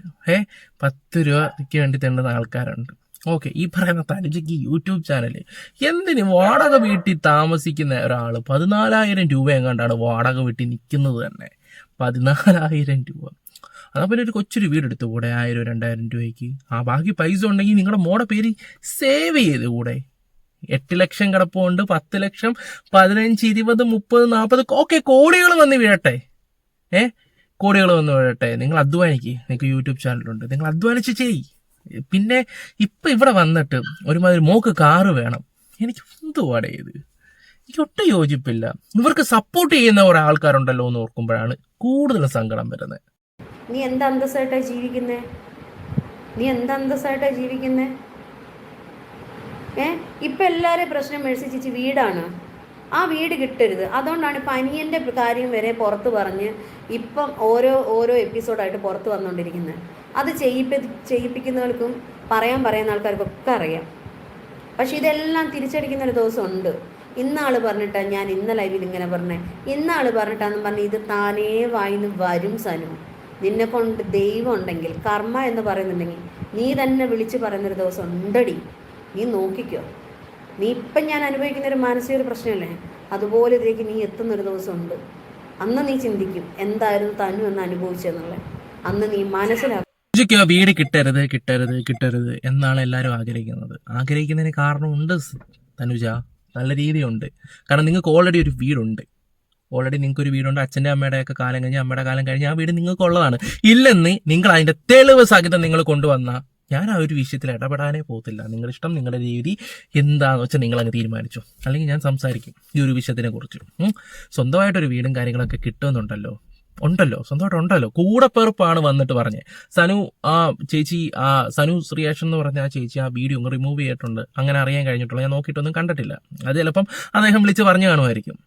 10 രൂപയ്ക്ക് വേണ്ടി തെണ്ടുന്ന ആൾക്കാരുണ്ട്. ഓക്കെ, ഈ പറയുന്ന തനുജയ്ക്ക് യൂട്യൂബ് ചാനൽ എന്തിന്? വാടക വീട്ടിൽ താമസിക്കുന്ന ഒരാൾ 14,000 രൂപ എങ്ങാണ്ടാണ് വാടക വീട്ടിൽ നിൽക്കുന്നത് തന്നെ. 14,000 രൂപ. അതാ പിന്നെ ഒരു കൊച്ചൊരു വീടെടുത്ത് കൂടെ 1,000-2,000 രൂപയ്ക്ക്. ബാക്കി പൈസ ഉണ്ടെങ്കിൽ നിങ്ങളുടെ മോടെ പേര് സേവ് ചെയ്ത് കൂടെ? 8 ലക്ഷം കിടപ്പുണ്ട്, 10 ലക്ഷം, 15, 20, 30, 40, ഓക്കെ, കോടികൾ വന്ന് വീഴട്ടെ. കോടികൾ വന്ന് വീഴട്ടെ. നിങ്ങൾ അധ്വാനിക്ക്, നിങ്ങൾക്ക് യൂട്യൂബ് ചാനലുണ്ട്, നിങ്ങൾ അധ്വാനിച്ച് ചെയ്യ്. പിന്നെ ഇപ്പം ഇവിടെ വന്നിട്ട് ഒരുമാതിരി മോക്ക് കാറ് വേണം. എനിക്ക് എന്തുവാടേ ഇത്? എനിക്ക് ഒട്ടും യോജിപ്പില്ല. ഇവർക്ക് സപ്പോർട്ട് ചെയ്യുന്ന കുറെ ആൾക്കാരുണ്ടല്ലോ എന്ന് ഓർക്കുമ്പോഴാണ് കൂടുതൽ സങ്കടം വരുന്നത്. നീ എന്ത് അന്തസ്സായിട്ടാണ് ജീവിക്കുന്നേ? ഇപ്പം എല്ലാവരെയും പ്രശ്നം മേടിച്ചിച്ച് വീടാണ്. ആ വീട് കിട്ടരുത്. അതുകൊണ്ടാണ് ഇപ്പം അനിയൻ്റെ കാര്യം വരെ പുറത്ത് പറഞ്ഞ് ഇപ്പം ഓരോ എപ്പിസോഡായിട്ട് പുറത്ത് വന്നുകൊണ്ടിരിക്കുന്നത്. അത് ചെയ്യിപ്പിക്കുന്നവർക്കും പറയുന്ന ആൾക്കാർക്കൊക്കെ അറിയാം. പക്ഷെ ഇതെല്ലാം തിരിച്ചടിക്കുന്നൊരു ദിവസമുണ്ട്. ഇന്നാൾ പറഞ്ഞിട്ടാണ് ഞാൻ ഇന്ന ലൈവിൽ ഇങ്ങനെ പറഞ്ഞേ, ഇന്നാൾ പറഞ്ഞിട്ടാന്ന് പറഞ്ഞ് ഇത് താനേ വായിന്ന് വരും. സനു, നിന്നെ കൊണ്ട് ദൈവം ഉണ്ടെങ്കിൽ, കർമ്മ എന്ന് പറയുന്നുണ്ടെങ്കിൽ നീ തന്നെ വിളിച്ച് പറയുന്നൊരു ദിവസം ഉണ്ടടി. നീ നോക്കിക്കോ. നീ ഇപ്പം ഞാൻ അനുഭവിക്കുന്നൊരു മാനസിക പ്രശ്നമല്ലേ, അതുപോലെ ഇതിലേക്ക് നീ എത്തുന്നൊരു ദിവസമുണ്ട്. അന്ന് നീ ചിന്തിക്കും എന്തായിരുന്നു തനു എന്ന് അനുഭവിച്ചെന്നുള്ളത്. അന്ന് നീ മനസ്സിലാക്കും. വീട് കിട്ടരുത് എന്നാണ് എല്ലാവരും ആഗ്രഹിക്കുന്നത്. ആഗ്രഹിക്കുന്നതിന് കാരണമുണ്ട് തനുജ, നല്ല രീതിയുണ്ട്. കാരണം നിങ്ങൾക്ക് ഓൾറെഡി ഒരു വീടുണ്ട്. നിങ്ങൾക്കൊരു വീടുണ്ട്. അച്ഛൻ്റെ അമ്മയുടെയൊക്കെ കാലം കഴിഞ്ഞ്, അമ്മയുടെ കാലം കഴിഞ്ഞ് ആ വീട് നിങ്ങൾക്ക് ഉള്ളതാണ്. ഇല്ലെന്ന് നിങ്ങൾ അതിൻ്റെ തെളിവ് സഹിതം നിങ്ങൾ കൊണ്ടുവന്ന ഞാൻ ആ ഒരു വിഷയത്തിൽ ഇടപെടാനേ പോകത്തില്ല. നിങ്ങളുടെ ഇഷ്ടം, നിങ്ങളുടെ രീതി എന്താണെന്ന് വെച്ചാൽ നിങ്ങൾ അങ്ങ് തീരുമാനിച്ചു. അല്ലെങ്കിൽ ഞാൻ സംസാരിക്കും ഈ ഒരു വിഷയത്തിനെ കുറിച്ച്. സ്വന്തമായിട്ടൊരു വീടും കാര്യങ്ങളൊക്കെ കിട്ടുമെന്നുണ്ടല്ലോ, സ്വന്തമായിട്ടുണ്ടല്ലോ. കൂടെപ്പിറപ്പാണ് വന്നിട്ട് പറഞ്ഞത്. സനു റിയാക്ഷൻ എന്ന് പറഞ്ഞ ആ ചേച്ചി ആ വീഡിയോ ഒന്ന് റിമൂവ് ചെയ്തിട്ടുണ്ട്. അങ്ങനെ അറിയാൻ കഴിഞ്ഞിട്ടുള്ളൂ. ഞാൻ നോക്കിയിട്ടൊന്നും കണ്ടിട്ടില്ല. അത് ചിലപ്പം അദ്ദേഹം വിളിച്ച് പറഞ്ഞു കാണുമായിരിക്കും.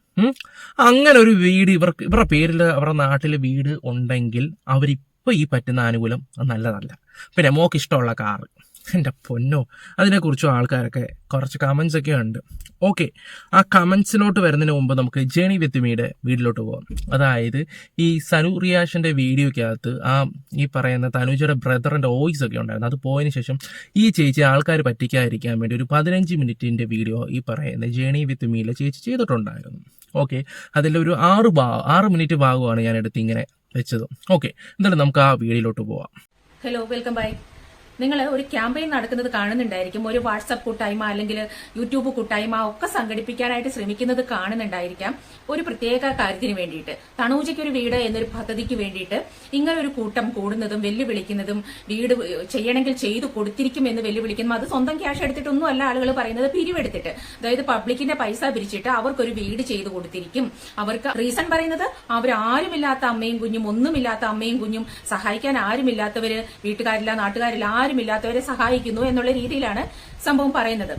അങ്ങനെ ഒരു വീട് ഇവരുടെ പേരിൽ അവരുടെ നാട്ടിൽ വീട് ഉണ്ടെങ്കിൽ അവരിപ്പോൾ ഈ പറ്റുന്ന ആനുകൂല്യം അത് നല്ലതല്ല. പിന്നെ മോക്ക് ഇഷ്ടമുള്ള കാറ്, എൻ്റെ പൊന്നോ, അതിനെക്കുറിച്ചും ആൾക്കാരൊക്കെ കുറച്ച് കമൻസ് ഒക്കെ ഉണ്ട്. ഓക്കെ, ആ കമൻസിലോട്ട് വരുന്നതിന് മുമ്പ് നമുക്ക് ജേണി വിത്ത് മീയുടെ വീട്ടിലോട്ട് പോകാം. അതായത് ഈ സനു റിയാക്ഷൻ്റെ വീഡിയോയ്ക്കകത്ത് ഈ പറയുന്ന തനുജയുടെ ബ്രദറിൻ്റെ വോയിസ് ഒക്കെ ഉണ്ടായിരുന്നു. അത് പോയതിന് ശേഷം ഈ ചേച്ചി ആൾക്കാർ പറ്റിക്കാതിരിക്കാൻ വേണ്ടി ഒരു 15 മിനിറ്റിൻ്റെ വീഡിയോ ഈ പറയുന്ന ജേണി വിത്ത് മീയിലെ ചേച്ചി ചെയ്തിട്ടുണ്ടായിരുന്നു. ഓക്കെ, അതിലൊരു 6 മിനിറ്റ് ഭാഗമാണ് ഞാൻ എടുത്ത് ഇങ്ങനെ വെച്ചത്. ഓക്കെ, എന്നിട്ട് നമുക്ക് ആ വീഡിയോയിലോട്ട് പോവാം. Hello, welcome back. നിങ്ങൾ ഒരു ക്യാമ്പയിൻ നടക്കുന്നത് കാണുന്നുണ്ടായിരിക്കും. ഒരു വാട്സപ്പ് കൂട്ടായ്മ അല്ലെങ്കിൽ യൂട്യൂബ് കൂട്ടായ്മ ഒക്കെ സംഘടിപ്പിക്കാനായിട്ട് ശ്രമിക്കുന്നത് കാണുന്നുണ്ടായിരിക്കാം. ഒരു പ്രത്യേക കാര്യത്തിന് വേണ്ടിയിട്ട്, തണൂജയ്ക്ക് ഒരു വീട് എന്നൊരു പദ്ധതിക്ക് വേണ്ടിയിട്ട് ഇങ്ങനെ ഒരു കൂട്ടം കൂടുന്നതും വെല്ലുവിളിക്കുന്നതും, വീട് ചെയ്യണമെങ്കിൽ ചെയ്തു കൊടുത്തിരിക്കും എന്ന് വെല്ലുവിളിക്കുന്നതും, അത് സ്വന്തം ക്യാഷ് എടുത്തിട്ടൊന്നും അല്ല ആളുകൾ പറയുന്നത്, പിരിവെടുത്തിട്ട്, അതായത് പബ്ലിക്കിന്റെ പൈസ പിരിച്ചിട്ട് അവർക്കൊരു വീട് ചെയ്തു കൊടുത്തിരിക്കും. അവർക്ക് റീസൺ പറയുന്നത് അവരാരുമില്ലാത്ത അമ്മയും കുഞ്ഞും, ഒന്നുമില്ലാത്ത അമ്മയും കുഞ്ഞും, സഹായിക്കാൻ ആരുമില്ലാത്തവര്, വീട്ടുകാരില്ല നാട്ടുകാരില്ല ആരുമില്ലാത്തവരെ സഹായിക്കുന്നു എന്നുള്ള രീതിയിലാണ് സംഭവം പറയുന്നത്.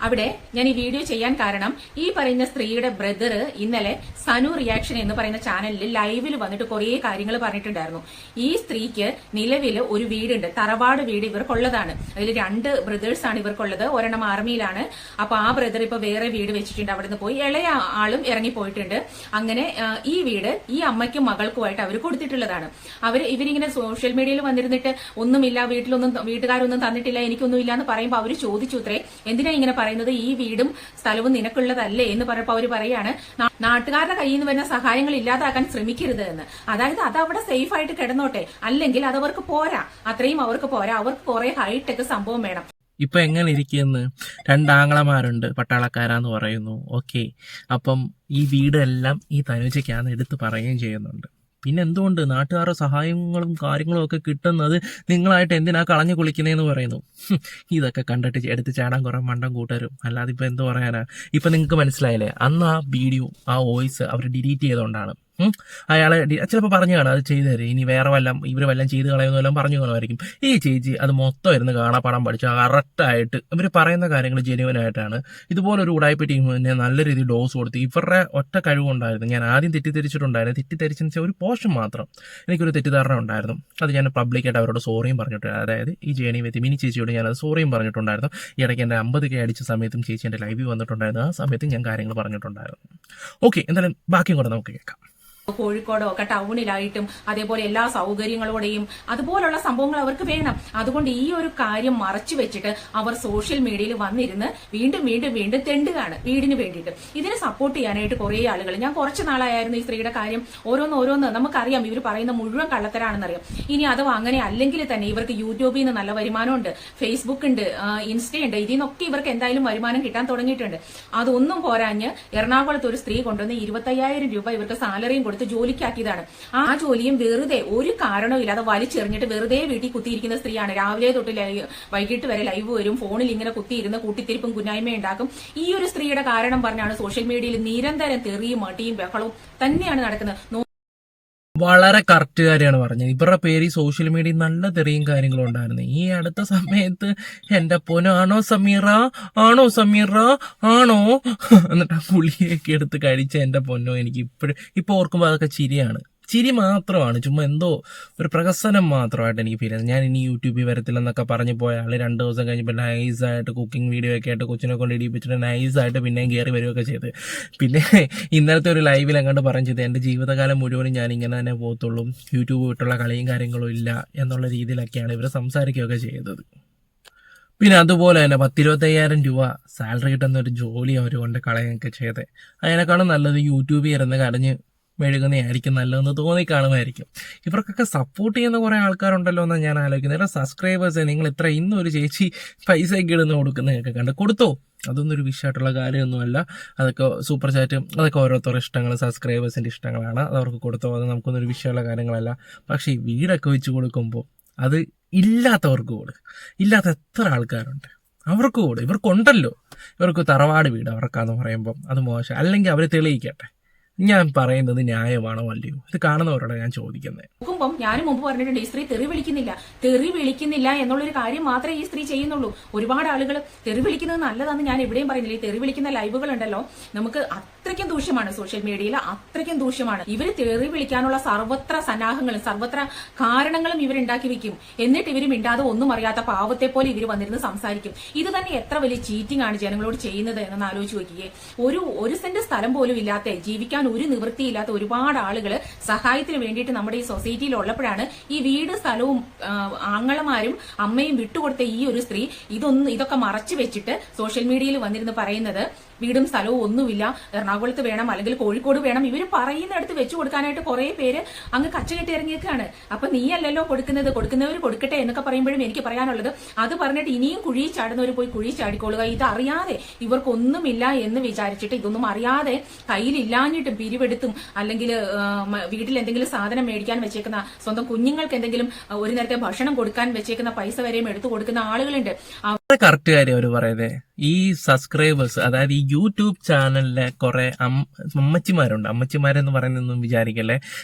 അവിടെ ഞാൻ ഈ വീഡിയോ ചെയ്യാൻ കാരണം, ഈ പറയുന്ന സ്ത്രീയുടെ ബ്രദർ ഇന്നലെ സനു റിയാക്ഷൻ എന്ന് പറയുന്ന ചാനലിൽ ലൈവിൽ വന്നിട്ട് കുറേ കാര്യങ്ങൾ പറഞ്ഞിട്ടുണ്ടായിരുന്നു. ഈ സ്ത്രീക്ക് നിലവിൽ ഒരു വീടുണ്ട്, തറവാട് വീട് ഇവർക്കുള്ളതാണ്. അതിൽ 2 ബ്രദേഴ്സാണ് ഇവർക്കുള്ളത്. ഒരെണ്ണം ആർമിയിലാണ്. അപ്പൊ ആ ബ്രദർ ഇപ്പൊ വേറെ വീട് വെച്ചിട്ടുണ്ട്, അവിടെ നിന്ന് പോയി. ഇളയ ആളും ഇറങ്ങിപ്പോയിട്ടുണ്ട്. അങ്ങനെ ഈ വീട് ഈ അമ്മയ്ക്കും മകൾക്കുമായിട്ട് അവർ കൊടുത്തിട്ടുള്ളതാണ്. ഇവരിങ്ങനെ സോഷ്യൽ മീഡിയയിൽ വന്നിരുന്നിട്ട് ഒന്നുമില്ല, വീട്ടുകാരൊന്നും തന്നിട്ടില്ല, എനിക്കൊന്നും ഇല്ല എന്ന് പറയുമ്പോൾ അവർ ചോദിച്ചു അത്രേ, എന്തിനാ ഇങ്ങനെ പറയുന്നത്, ഈ വീടും സ്ഥലവും നിനക്കുള്ളതല്ലേ എന്ന് പറഞ്ഞപ്പോൾ അവർ പറയാണ്, നാട്ടുകാരുടെ കയ്യിൽ നിന്ന് വരുന്ന സഹായങ്ങൾ ഇല്ലാതാക്കാൻ ശ്രമിക്കരുത് എന്ന്. അതായത് അത് അവിടെ സേഫ് ആയിട്ട് കിടന്നോട്ടെ, അല്ലെങ്കിൽ അതവർക്ക് പോരാ, അത്രയും അവർക്ക് പോരാ, അവർക്ക് കുറെ ഹൈടെക് സംഭവം വേണം. ഇപ്പൊ എങ്ങനെ ഇരിക്കുന്നു? 2 ആങ്ങളമാരുണ്ട്, പട്ടാളക്കാരാന്ന് പറയുന്നു. ഓക്കെ, അപ്പം ഈ വീടെല്ലാം ഈ തനുജയ്ക്കാന്ന് എടുത്ത് പറയുകയും ചെയ്യുന്നുണ്ട്. പിന്നെ എന്തുകൊണ്ട് നാട്ടുകാരുടെ സഹായങ്ങളും കാര്യങ്ങളും ഒക്കെ കിട്ടുന്നത് നിങ്ങളായിട്ട് എന്തിനാ കളഞ്ഞു കുളിക്കുന്നതെന്ന് പറയുന്നു. ഇതൊക്കെ കണ്ടിട്ട് എടുത്ത് ചാടാൻ കുറെ മണ്ടം കൂട്ടരും. അല്ലാതെ ഇപ്പം എന്ത് പറയാനാ. ഇപ്പം നിങ്ങൾക്ക് മനസ്സിലായില്ലേ, അന്ന് ആ വീഡിയോ ആ വോയിസ് അവർ ഡിലീറ്റ് ചെയ്തുകൊണ്ടാണ്. അയാളെ ചിലപ്പോൾ പറഞ്ഞു കാണും അത് ചെയ്തു തരും, ഇനി വേറെ വല്ലതും ഇവർ വല്ലതും ചെയ്ത് കളയുന്നതെല്ലാം പറഞ്ഞു കാണുമായിരിക്കും. ഈ ചേച്ചി അത് മൊത്തം ഇരുന്ന് കാണാപ്പാടം പഠിച്ചു കറക്റ്റായിട്ട് ഇവർ പറയുന്ന കാര്യങ്ങൾ ജെന്യുവനായിട്ടാണ്. ഇതുപോലൊരു ഉടായ്പ ടീമിനെ നല്ല രീതിയിൽ ഡോസ് കൊടുത്ത് ഇവരുടെ ഒറ്റ കഴിവുണ്ടായിരുന്നു. ഞാൻ ആദ്യം തെറ്റിദ്ധരിച്ചിട്ടുണ്ടായിരുന്നു. തെറ്റിദ്ധരിച്ചെന്ന് വെച്ചാൽ ഒരു പോർഷൻ മാത്രം എനിക്കൊരു തെറ്റിദ്ധാരണ ഉണ്ടായിരുന്നു. അത് ഞാൻ പബ്ലിക്കായിട്ട് അവരോട് സോറിയും പറഞ്ഞിട്ടുണ്ട്. അതായത് ഈ ജേണി വെത്തി മിനി ചേച്ചിയോട് ഞാനത് സോറിയും പറഞ്ഞിട്ടുണ്ടായിരുന്നു. ഈ ഇടയ്ക്ക് എൻ്റെ 50K അടിച്ച സമയത്തും ചേച്ചി എൻ്റെ ലൈവിൽ വന്നിട്ടുണ്ടായിരുന്നു. ആ സമയത്തും ഞാൻ കാര്യങ്ങൾ പറഞ്ഞിട്ടുണ്ടായിരുന്നു. ഓക്കെ, എന്തായാലും ബാക്കിയും കൂടെ നമുക്ക് കേൾക്കാം. കോഴിക്കോടോ ഒക്കെ ടൗണിലായിട്ടും അതേപോലെ എല്ലാ സൗകര്യങ്ങളോടെയും അതുപോലുള്ള സംഭവങ്ങൾ അവർക്ക് വേണം. അതുകൊണ്ട് ഈ ഒരു കാര്യം മറച്ചു വെച്ചിട്ട് അവർ സോഷ്യൽ മീഡിയയിൽ വന്നിരുന്ന് വീണ്ടും വീണ്ടും വീണ്ടും തെണ്ടുകയാണ് വീടിന് വേണ്ടിയിട്ട്. ഇതിനെ സപ്പോർട്ട് ചെയ്യാനായിട്ട് കുറെ ആളുകൾ, ഞാൻ കുറച്ച് നാളായിരുന്നു ഈ സ്ത്രീയുടെ കാര്യം ഓരോന്ന് നമുക്കറിയാം ഇവർ പറയുന്ന മുഴുവൻ കള്ളത്തരാണെന്നറിയാം. ഇനി അഥവാ അങ്ങനെ അല്ലെങ്കിൽ തന്നെ ഇവർക്ക് യൂട്യൂബിൽ നിന്ന് നല്ല വരുമാനമുണ്ട്, ഫേസ്ബുക്ക് ഉണ്ട്, ഇൻസ്റ്റയുണ്ട്, ഇതിൽ നിന്നൊക്കെ ഇവർക്ക് എന്തായാലും വരുമാനം കിട്ടാൻ തുടങ്ങിയിട്ടുണ്ട്. അതൊന്നും പോരാഞ്ഞ് എറണാകുളത്ത് ഒരു സ്ത്രീ കൊണ്ടുവന്ന് 25,000 രൂപ ഇവർക്ക് സാലറിയും കൊടുത്ത് ജോലിക്കാക്കിയതാണ്. ആ ജോലിയും വെറുതെ ഒരു കാരണവും ഇല്ലാതെ വലിച്ചെറിഞ്ഞിട്ട് വെറുതെ വീട്ടിൽ കുത്തിയിരിക്കുന്ന സ്ത്രീയാണ്. രാവിലെ തൊട്ട് വൈകിട്ട് വരെ ലൈവ് വരും, ഫോണിൽ ഇങ്ങനെ കുത്തിയിരുന്ന് കൂട്ടിത്തിരിപ്പും കുന്നായ്മയും ഉണ്ടാക്കും. ഈ ഒരു സ്ത്രീയുടെ കാരണം പറഞ്ഞാണ് സോഷ്യൽ മീഡിയയിൽ നിരന്തരം തെറിയും മടിയും ബഹളവും തന്നെയാണ് നടക്കുന്നത്. വളരെ കറക്റ്റ് കാര്യമാണ് പറഞ്ഞത്. ഇവരുടെ പേര് സോഷ്യൽ മീഡിയയിൽ നല്ല തെറിയും കാര്യങ്ങളും ഉണ്ടായിരുന്നു. ഈ അടുത്ത സമയത്ത് എൻ്റെ പൊന്നോ ആണോ സമീറ ആണോ എന്നിട്ട് ആ പുളിയൊക്കെ എടുത്ത് കഴിച്ച എൻ്റെ പൊന്നോ, എനിക്ക് ഇപ്പോൾ ഓർക്കുമ്പോൾ അതൊക്കെ ചിരി മാത്രമാണ്. ചുമ്മാ എന്തോ ഒരു പ്രഹസനം മാത്രമായിട്ട് എനിക്ക് ഫീൽ ചെയ്യുന്നത്. ഞാൻ ഇനി യൂട്യൂബിൽ വരത്തില്ലെന്നൊക്കെ പറഞ്ഞു പോയ ആൾ 2 ദിവസം കഴിഞ്ഞപ്പോൾ നൈസായിട്ട് കുക്കിംഗ് വീഡിയോ ഒക്കെ ആയിട്ട് കൊച്ചിനെ കൊണ്ട് ഇടിപ്പിച്ചിട്ട് നൈസായിട്ട് പിന്നെയും കയറി വരികയൊക്കെ ചെയ്ത്. പിന്നെ ഇന്നലത്തെ ഒരു ലൈവിൽ അങ്ങോട്ട് പറഞ്ഞു ചെയ്ത് എൻ്റെ ജീവിതകാലം മുഴുവനും ഞാൻ ഇങ്ങനെ തന്നെ പോകത്തുള്ളൂ, യൂട്യൂബ് വിട്ടുള്ള കളിയും കാര്യങ്ങളും ഇല്ല എന്നുള്ള രീതിയിലൊക്കെയാണ് ഇവർ സംസാരിക്കുകയൊക്കെ ചെയ്തത്. പിന്നെ അതുപോലെ തന്നെ 10-25,000 രൂപ സാലറി കിട്ടുന്ന ഒരു ജോലി അവർ കൊണ്ട് കളയുകയൊക്കെ ചെയ്തത്. അതിനേക്കാളും നല്ലത് യൂട്യൂബിൽ ഇരുന്ന് കരഞ്ഞ് മെഴുകുന്നതായിരിക്കും നല്ലതെന്ന് തോന്നിക്കാണുമായിരിക്കും. ഇവർക്കൊക്കെ സപ്പോർട്ട് ചെയ്യുന്ന കുറേ ആൾക്കാരുണ്ടല്ലോ എന്നാണ് ഞാൻ ആലോചിക്കുന്നത്. ഇവരുടെ സബ്സ്ക്രൈബേഴ്സ് നിങ്ങൾ ഇത്ര ഇന്നൊരു ചേച്ചി പൈസയൊക്കെ ഇടുന്ന് കൊടുക്കുന്നതൊക്കെ കണ്ട് കൊടുത്തോ, അതൊന്നും ഒരു വിഷയമായിട്ടുള്ള കാര്യമൊന്നുമല്ല. അതൊക്കെ സൂപ്പർ ചാറ്റ് അതൊക്കെ ഓരോരുത്തരുടെ ഇഷ്ടങ്ങൾ, സബ്സ്ക്രൈബേഴ്സിൻ്റെ ഇഷ്ടങ്ങളാണ്. അത് അവർക്ക് കൊടുത്തോ, അത് നമുക്കൊന്നൊരു വിഷയമുള്ള കാര്യങ്ങളല്ല. പക്ഷേ ഈ വീടൊക്കെ വെച്ച് കൊടുക്കുമ്പോൾ അത് ഇല്ലാത്തവർക്ക് കൂടെ, ഇല്ലാത്ത എത്ര ആൾക്കാരുണ്ട് അവർക്ക് കൂടെ. ഇവർക്കുണ്ടല്ലോ, ഇവർക്ക് തറവാട് വീട് അവർക്കാന്ന് പറയുമ്പം അത് മോശം. അല്ലെങ്കിൽ അവർ തെളിയിക്കട്ടെ, ഞാൻ പറയുന്നത് ന്യായമാണോ അല്ലയോ, ഇത് കാണുന്നവരോട് ഞാൻ ചോദിക്കുന്നത്. നോക്കുമ്പം ഞാനും മുമ്പ് പറഞ്ഞിട്ടുണ്ട്, ഈ സ്ത്രീ തെറി വിളിക്കുന്നില്ല എന്നുള്ളൊരു കാര്യം മാത്രമേ ഈ സ്ത്രീ ചെയ്യുന്നുള്ളൂ. ഒരുപാട് ആളുകൾ തെറി വിളിക്കുന്നത് നല്ലതാണെന്ന് ഞാൻ എവിടെയും പറയുന്നില്ല. ഈ തെറി വിളിക്കുന്ന ലൈവുകൾ ഉണ്ടല്ലോ, നമുക്ക് അത്രയ്ക്കും ദൂഷ്യമാണ്, സോഷ്യൽ മീഡിയയിൽ അത്രയ്ക്കും ദൂഷ്യമാണ്. ഇവർ തെറി വിളിക്കാനുള്ള സർവത്ര സന്നാഹങ്ങളും സർവത്ര കാരണങ്ങളും ഇവരുണ്ടാക്കി വെക്കും. എന്നിട്ട് ഇവർ മിണ്ടാതെ ഒന്നും അറിയാത്ത പാവത്തെ പോലെ ഇവർ വന്നിരുന്ന് സംസാരിക്കും. ഇത് തന്നെ എത്ര വലിയ ചീറ്റിംഗ് ആണ് ജനങ്ങളോട് ചെയ്യുന്നത് എന്നൊന്ന് ആലോചിച്ച് നോക്കിയേ. ഒരു സെന്റ് സ്ഥലം പോലും ഇല്ലാത്ത, ജീവിക്കാൻ ഒരു നിവൃത്തിയില്ലാത്ത ഒരുപാട് ആളുകൾ സഹായത്തിന് വേണ്ടിയിട്ട് നമ്മുടെ ഈ സൊസൈറ്റിയിൽ ഉള്ളപ്പോഴാണ് ഈ വീട് സ്ഥലവും ആങ്ങളമാരും അമ്മയും വിട്ടുകൊടുത്ത ഈ ഒരു സ്ത്രീ ഇതൊക്കെ മറച്ചു വെച്ചിട്ട് സോഷ്യൽ മീഡിയയിൽ വന്നിരുന്ന് പറയുന്നത് വീടും സ്ഥലവും ഒന്നുമില്ല, എറണാകുളത്ത് വേണം അല്ലെങ്കിൽ കോഴിക്കോട് വേണം. ഇവർ പറയുന്നിടത്ത് വെച്ചു കൊടുക്കാനായിട്ട് കുറെ പേര് അങ്ങ് കച്ചകെട്ടി ഇറങ്ങിയേക്കാണ്. അപ്പൊ നീയല്ലല്ലോ കൊടുക്കുന്നവർ കൊടുക്കട്ടെ എന്നൊക്കെ പറയുമ്പോഴും എനിക്ക് പറയാനുള്ളത്, അത് പറഞ്ഞിട്ട് ഇനിയും കുഴി ചാടുന്നവർ പോയി കുഴി ചാടിക്കൊള്ളുക. ഇതറിയാതെ ഇവർക്കൊന്നുമില്ല എന്ന് വിചാരിച്ചിട്ട്, ഇതൊന്നും അറിയാതെ കയ്യിലില്ലാഞ്ഞിട്ടും പിരിവെടുത്തും അല്ലെങ്കിൽ വീട്ടിൽ എന്തെങ്കിലും സാധനം മേടിക്കാൻ വെച്ചേക്കുന്ന, സ്വന്തം കുഞ്ഞുങ്ങൾക്ക് എന്തെങ്കിലും ഒരു നേരത്തെ ഭക്ഷണം കൊടുക്കാൻ വെച്ചേക്കുന്ന പൈസ വരെയും എടുത്തു കൊടുക്കുന്ന ആളുകളുണ്ട്. കറക്റ്റ് കാര്യം അവർ പറയുന്നത്. ഈ സബ്സ്ക്രൈബേഴ്സ്, അതായത് ഈ യൂട്യൂബ് ചാനലിലെ കുറെ അമ്മച്ചിമാരുണ്ട്. അമ്മച്ചിമാരെന്ന് പറയുന്നൊന്നും വിചാരിക്കല്ലേ,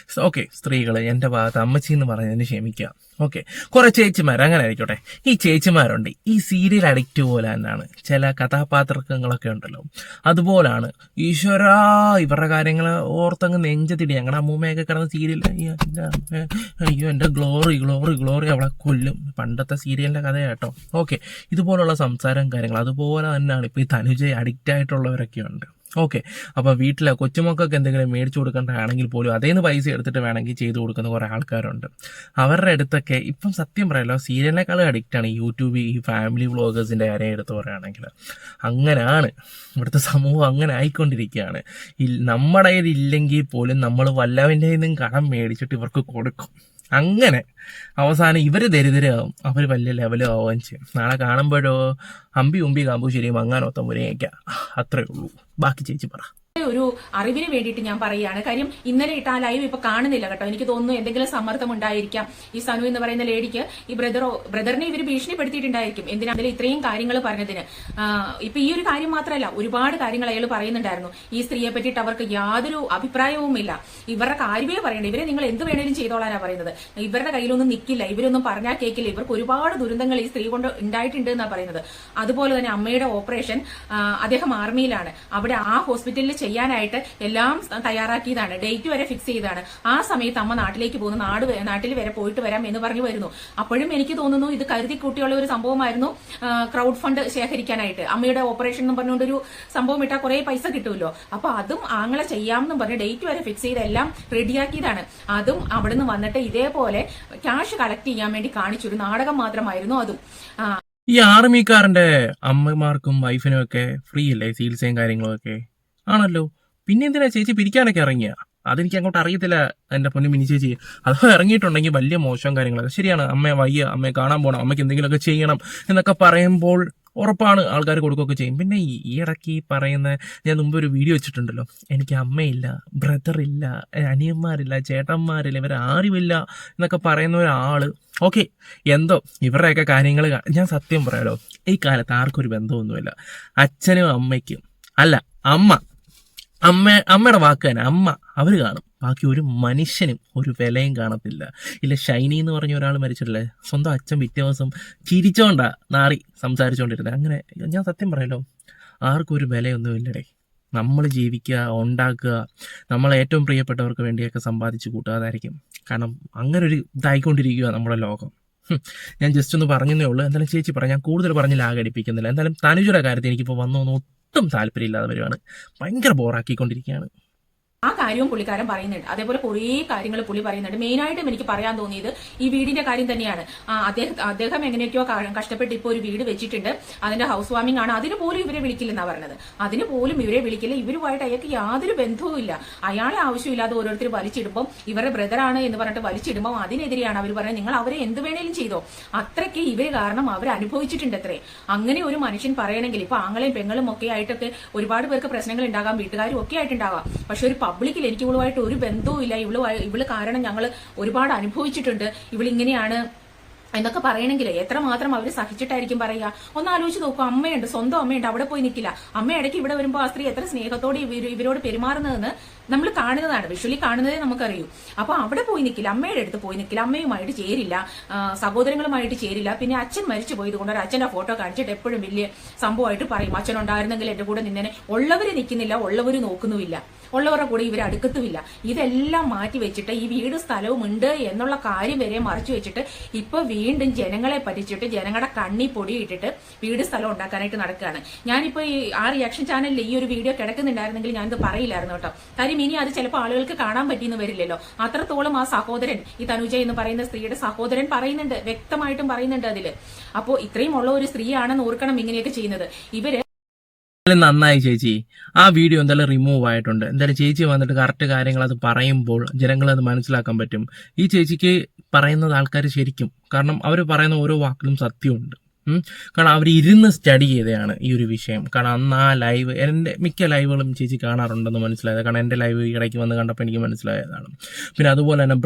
ഓക്കെ, സ്ത്രീകൾ, എൻ്റെ ഭാഗത്ത് അമ്മച്ചി എന്ന് പറയുന്നതിന് ക്ഷമിക്കുക. ഓക്കെ, കുറെ ചേച്ചിമാർ, അങ്ങനെ ആയിക്കോട്ടെ. ഈ ചേച്ചിമാരുണ്ട്, ഈ സീരിയൽ അഡിക്റ്റ് പോലെ തന്നെയാണ് ചില കഥാപാത്രങ്ങളൊക്കെ ഉണ്ടല്ലോ, അതുപോലാണ്. ഈശ്വരാ, ഇവരുടെ കാര്യങ്ങൾ ഓർത്തങ്ങ് നെഞ്ചത്തിടി. ഞങ്ങളുടെ അമ്മൂമ്മയൊക്കെ കിടന്ന സീരിയൽ, അയ്യോ എൻ്റെ ഗ്ലോറി അവളെ കൊല്ലും, പണ്ടത്തെ സീരിയലിൻ്റെ കഥ കേട്ടോ. ഓക്കെ, ഇതുപോലുള്ള സംസാരം കാര്യങ്ങൾ അതുപോലെ തന്നെയാണ് ഇപ്പോൾ ഈ തനുജ അഡിക്റ്റ് ആയിട്ടുള്ളവരൊക്കെ ഉണ്ട്. ഓക്കെ, അപ്പോൾ വീട്ടിലെ കൊച്ചുമക്കൾക്ക് എന്തെങ്കിലും മേടിച്ചു കൊടുക്കേണ്ടതാണെങ്കിൽ പോലും അതേന്ന് പൈസ എടുത്തിട്ട് വേണമെങ്കിൽ ചെയ്തു കൊടുക്കുന്ന കുറേ ആൾക്കാരുണ്ട്. അവരുടെ അടുത്തൊക്കെ ഇപ്പം സത്യം പറയാലോ, സീരിയലിനേക്കാളും അഡിക്റ്റാണ് ഈ യൂട്യൂബ്, ഈ ഫാമിലി വ്ളോഗേഴ്സിൻ്റെ കാര്യം എടുത്ത് പറയുകയാണെങ്കിൽ. അങ്ങനെയാണ് ഇവിടുത്തെ സമൂഹം, അങ്ങനെ ആയിക്കൊണ്ടിരിക്കുകയാണ്. നമ്മുടെ ഇല്ലെങ്കിൽ പോലും നമ്മൾ വല്ലവൻ്റെ നിന്നും കടം മേടിച്ചിട്ട് ഇവർക്ക് കൊടുക്കും. അങ്ങനെ അവസാനം ഇവർ ദരിദ്രരാകും, അവർ വലിയ ലെവലാവുകയും ചെയ്യും. നാളെ കാണുമ്പോഴോ അമ്പി കാമ്പു ശരി മങ്ങാനോ തമ്പുരേക്ക, അത്രേ ഉള്ളൂ. ബാക്കി ചേച്ചി പറ. ഒരു അറിവിന് വേണ്ടിയിട്ട് ഞാൻ പറയുകയാണ്. കാര്യം ഇന്നലെ ഇട്ട ആ ലൈവ് ഇപ്പൊ കാണുന്നില്ല കേട്ടോ. എനിക്ക് തോന്നുന്നു എന്തെങ്കിലും സമ്മർദ്ദം ഉണ്ടായിരിക്കാം ഈ സനു എന്ന് പറയുന്ന ലേഡിക്ക്. ഈ ബ്രദറിനെ ഇവർ ഭീഷണിപ്പെടുത്തിയിട്ടുണ്ടായിരിക്കും എന്തിനാ ഇത്രയും കാര്യങ്ങൾ പറഞ്ഞതിന്. ഇപ്പൊ ഈ ഒരു കാര്യം മാത്രമല്ല, ഒരുപാട് കാര്യങ്ങൾ അയാൾ പറയുന്നുണ്ടായിരുന്നു. ഈ സ്ത്രീയെ പറ്റിയിട്ട് അവർക്ക് യാതൊരു അഭിപ്രായവുമില്ല. ഇവരുടെ കാര്യമേ പറയണ്ട, ഇവരെ നിങ്ങൾ എന്ത് വേണേലും ചെയ്തോളാനാ പറയുന്നത്. ഇവരുടെ കയ്യിലൊന്നും നിൽക്കില്ല, ഇവരൊന്നും പറഞ്ഞാൽ കേൾക്കില്ല. ഇവർക്ക് ഒരുപാട് ദുരന്തങ്ങൾ ഈ സ്ത്രീ കൊണ്ട് ഉണ്ടായിട്ടുണ്ട് എന്നാ പറയുന്നത്. അതുപോലെ തന്നെ അമ്മയുടെ ഓപ്പറേഷൻ, അദ്ദേഹം ആർമിയിലാണ്, അവിടെ ആ ഹോസ്പിറ്റലിൽ ചെയ്യാനായിട്ട് എല്ലാം തയ്യാറാക്കിയതാണ്, ഡേറ്റ് വരെ ഫിക്സ് ചെയ്തതാണ്. ആ സമയത്ത് അമ്മ നാട്ടിലേക്ക് പോകുന്നു, നാട്ടിൽ വരെ പോയിട്ട് വരാം എന്ന് പറഞ്ഞു വരുന്നു. അപ്പോഴും എനിക്ക് തോന്നുന്നു ഇത് കരുതി കൂട്ടിയുള്ള ഒരു സംഭവമായിരുന്നു, ക്രൗഡ് ഫണ്ട് ശേഖരിക്കാനായിട്ട്. അമ്മയുടെ ഓപ്പറേഷൻ എന്ന് പറഞ്ഞുകൊണ്ടൊരു സംഭവം ഇട്ടാൽ കുറെ പൈസ കിട്ടുമല്ലോ. അപ്പൊ അതും ആങ്ങളെ ചെയ്യാമെന്നും പറഞ്ഞ് ഡേറ്റ് വരെ ഫിക്സ് ചെയ്ത് എല്ലാം റെഡിയാക്കിയതാണ്. അതും അവിടുന്ന് വന്നിട്ട് ഇതേപോലെ ക്യാഷ് കളക്ട് ചെയ്യാൻ വേണ്ടി കാണിച്ചൊരു നാടകം മാത്രമായിരുന്നു അതും. ഈ ആർമിക്കാരന്റെ അമ്മമാർക്കും വൈഫിനും ഒക്കെ ഫ്രീ അല്ലേ ചികിത്സയും കാര്യങ്ങളും ഒക്കെ? ആണല്ലോ. പിന്നെ എന്തിനാ ചേച്ചി പിരിക്കാനൊക്കെ ഇറങ്ങിയ? അതെനിക്ക് അങ്ങോട്ട് അറിയത്തില്ല എന്റെ പൊന്നു മിനി ചേച്ചി. അത് ഇറങ്ങിയിട്ടുണ്ടെങ്കിൽ വലിയ മോശം കാര്യങ്ങളൊക്കെ ശരിയാണ്. അമ്മയെ വയ്യ, അമ്മയെ കാണാൻ പോകണം, അമ്മയ്ക്ക് എന്തെങ്കിലുമൊക്കെ ചെയ്യണം എന്നൊക്കെ പറയുമ്പോൾ ഉറപ്പാണ് ആൾക്കാർ കൊടുക്കുകയൊക്കെ ചെയ്യും. പിന്നെ ഈ ഇടയ്ക്ക് പറയുന്ന, ഞാൻ മുമ്പ് ഒരു വീഡിയോ വെച്ചിട്ടുണ്ടല്ലോ, എനിക്ക് അമ്മയില്ല, ബ്രദറില്ല, അനിയന്മാരില്ല, ചേട്ടന്മാരില്ല, ഇവരാരുമില്ല എന്നൊക്കെ പറയുന്ന ഒരാള്. ഓക്കെ, എന്തോ ഇവരുടെയൊക്കെ കാര്യങ്ങൾ ഞാൻ സത്യം പറയാലോ, ഈ കാലത്ത് ആർക്കൊരു ബന്ധമൊന്നുമില്ല. അച്ഛനും അമ്മയ്ക്കും അല്ല, അമ്മയുടെ വാക്ക് തന്നെ അമ്മ, അവർ കാണും. ബാക്കി ഒരു മനുഷ്യനും ഒരു വിലയും കാണത്തില്ല. ഇല്ല, ഷൈനി എന്ന് പറഞ്ഞ ഒരാൾ മരിച്ചിട്ടില്ലേ, സ്വന്തം അച്ഛൻ പിറ്റേ ദിവസം ചിരിച്ചോണ്ടാ നാറി സംസാരിച്ചുകൊണ്ടിരുന്നത്. അങ്ങനെ ഞാൻ സത്യം പറയല്ലോ, ആർക്കും ഒരു വിലയൊന്നും ഇല്ലടേ. നമ്മൾ ജീവിക്കുക, ഉണ്ടാക്കുക, നമ്മളെ ഏറ്റവും പ്രിയപ്പെട്ടവർക്ക് വേണ്ടിയൊക്കെ സമ്പാദിച്ചു കൂട്ടുക, അതായിരിക്കും. കാരണം അങ്ങനെ ഒരു ഇതായിക്കൊണ്ടിരിക്കുക നമ്മുടെ ലോകം. ഞാൻ ജസ്റ്റ് ഒന്ന് പറഞ്ഞതേ ഉള്ളൂ. എന്തായാലും ചേച്ചി പറയാം, ഞാൻ കൂടുതൽ പറഞ്ഞ് ലാഗടിപ്പിക്കുന്നില്ല. എന്തായാലും തനുജയുടെ കാര്യത്തിൽ എനിക്കിപ്പോൾ വന്നൊന്നും ഒട്ടും താല്പര്യമില്ലാതെ വരുവാണ്. ഭയങ്കര ബോറാക്കിക്കൊണ്ടിരിക്കുകയാണ്. ആ കാര്യവും പുള്ളിക്കാരൻ പറയുന്നുണ്ട്. അതേപോലെ കുറേ കാര്യങ്ങൾ പുള്ളി പറയുന്നുണ്ട്. മെയിനായിട്ടും എനിക്ക് പറയാൻ തോന്നിയത് ഈ വീടിന്റെ കാര്യം തന്നെയാണ്. അദ്ദേഹം എങ്ങനെയൊക്കെയോ കഷ്ടപ്പെട്ട് ഇപ്പോൾ ഒരു വീട് വെച്ചിട്ടുണ്ട്, അതിന്റെ ഹൗസ് വാമിംഗ് ആണ്. അതിന് പോലും ഇവരെ വിളിക്കില്ലെന്നാ പറഞ്ഞത്. അതിന് പോലും ഇവരെ വിളിക്കില്ല. ഇവരുമായിട്ട് അയാൾക്ക് യാതൊരു ബന്ധവും ഇല്ല. അയാളെ ആവശ്യമില്ലാതെ ഓരോരുത്തർ വലിച്ചിടുമ്പോൾ, ഇവരുടെ ബ്രദറാണ് എന്ന് പറഞ്ഞിട്ട് വലിച്ചിടുമ്പോൾ അതിനെതിരെയാണ് അവർ പറയുന്നത്, നിങ്ങൾ അവരെ എന്ത് വേണേലും ചെയ്തോ. അത്രയ്ക്ക് ഇവര് കാരണം അവർ അനുഭവിച്ചിട്ടുണ്ട് അത്രേ. അങ്ങനെ ഒരു മനുഷ്യൻ പറയണമെങ്കിൽ, ഇപ്പൊ ആങ്ങളെയും പെങ്ങളും ഒക്കെ ആയിട്ടൊക്കെ ഒരുപാട് പേർക്ക് പ്രശ്നങ്ങൾ ഉണ്ടാകാം, വീട്ടുകാരും ഒക്കെ ആയിട്ടുണ്ടാവാം. പക്ഷെ ഒരു പബ്ലിക്കിൽ എനിക്ക് ഇവളുമായിട്ട് ഒരു ബന്ധവും ഇല്ല, ഇവള് കാരണം ഞങ്ങൾ ഒരുപാട് അനുഭവിച്ചിട്ടുണ്ട്, ഇവളിങ്ങനെയാണ് എന്നൊക്കെ പറയണമെങ്കിൽ എത്രമാത്രം അവർ സഹിച്ചിട്ടായിരിക്കും പറയുക. ഒന്ന് ആലോചിച്ച് നോക്കും, അമ്മയുണ്ട്, സ്വന്തം അമ്മയുണ്ട്, അവിടെ പോയി നിൽക്കില്ല. അമ്മ ഇടയ്ക്ക് ഇവിടെ വരുമ്പോൾ ആ സ്ത്രീ എത്ര സ്നേഹത്തോടെ ഇവരോട് പെരുമാറുന്നതെന്ന് നമ്മൾ കാണുന്നതാണ്, വിഷ്വലി കാണുന്നതേ നമുക്കറിയൂ. അപ്പൊ അവിടെ പോയി നിൽക്കില്ല, അമ്മയുടെ അടുത്ത് പോയി നിൽക്കില്ല, അമ്മയുമായിട്ട് ചേരില്ല, സഹോദരങ്ങളുമായിട്ട് ചേരില്ല. പിന്നെ അച്ഛൻ മരിച്ചു പോയത് കൊണ്ട് ഒരു അച്ഛന്റെ ഫോട്ടോ കാണിച്ചിട്ട് എപ്പോഴും വലിയ സംഭവമായിട്ട് പറയും, അച്ഛൻ ഉണ്ടായിരുന്നെങ്കിൽ എന്റെ കൂടെ നിന്നെ. ഉള്ളവര് നിൽക്കുന്നില്ല, ഉള്ളവര് നോക്കുന്നുമില്ല, ഉള്ളവരുടെ കൂടെ ഇവർ അടുക്കത്തുമില്ല. ഇതെല്ലാം മാറ്റി വെച്ചിട്ട് ഈ വീട് സ്ഥലവും ഉണ്ട് എന്നുള്ള കാര്യം വരെ മറച്ചു വെച്ചിട്ട് ഇപ്പൊ വീണ്ടും ജനങ്ങളെ പറ്റിച്ചിട്ട് ജനങ്ങളുടെ കണ്ണി പൊടിയിട്ടിട്ട് വീട് സ്ഥലം ഉണ്ടാക്കാനായിട്ട് നടക്കുകയാണ്. ഞാനിപ്പോ ആ റിയാക്ഷൻ ചാനലിൽ ഈ ഒരു വീഡിയോ കിടക്കുന്നുണ്ടായിരുന്നെങ്കിൽ ഞാനിത് പറയില്ലായിരുന്നു കേട്ടോ. കാര്യം ഇനി അത് ചിലപ്പോൾ ആളുകൾക്ക് കാണാൻ പറ്റിയെന്ന് വരില്ലല്ലോ. അത്രത്തോളം ആ സഹോദരൻ, ഈ തനുജ എന്ന് പറയുന്ന സ്ത്രീയുടെ സഹോദരൻ പറയുന്നുണ്ട്, വ്യക്തമായിട്ടും പറയുന്നുണ്ട് അതില്. അപ്പോ ഇത്രയും ഉള്ള ഒരു സ്ത്രീയാണെന്ന് ഓർക്കണം ഇങ്ങനെയൊക്കെ ചെയ്യുന്നത് ഇവര്. നന്നായി ചേച്ചി, ആ വീഡിയോ എന്തായാലും റിമൂവ് ആയിട്ടുണ്ട്. എന്തായാലും ചേച്ചി വന്നിട്ട് കറക്റ്റ് കാര്യങ്ങൾ അത് പറയുമ്പോൾ ജനങ്ങളത് മനസ്സിലാക്കാൻ പറ്റും. ഈ ചേച്ചിക്ക് പറയുന്നത് ആൾക്കാർ ശരിക്കും, കാരണം അവർ പറയുന്ന ഓരോ വാക്കിലും സത്യമുണ്ട്. കാരണം അവർ ഇരുന്ന് സ്റ്റഡി ചെയ്തതാണ് ഈ ഒരു വിഷയം. കാരണം അന്ന് ആ ലൈവ്, എൻ്റെ മിക്ക ലൈവുകളും ചേച്ചി കാണാറുണ്ടെന്ന് മനസ്സിലായത്. കാരണം എൻ്റെ ലൈവ് ഇടയ്ക്ക് വന്ന് കണ്ടപ്പോൾ എനിക്ക് മനസ്സിലായതാണ്. പിന്നെ അതുപോലെ തന്നെ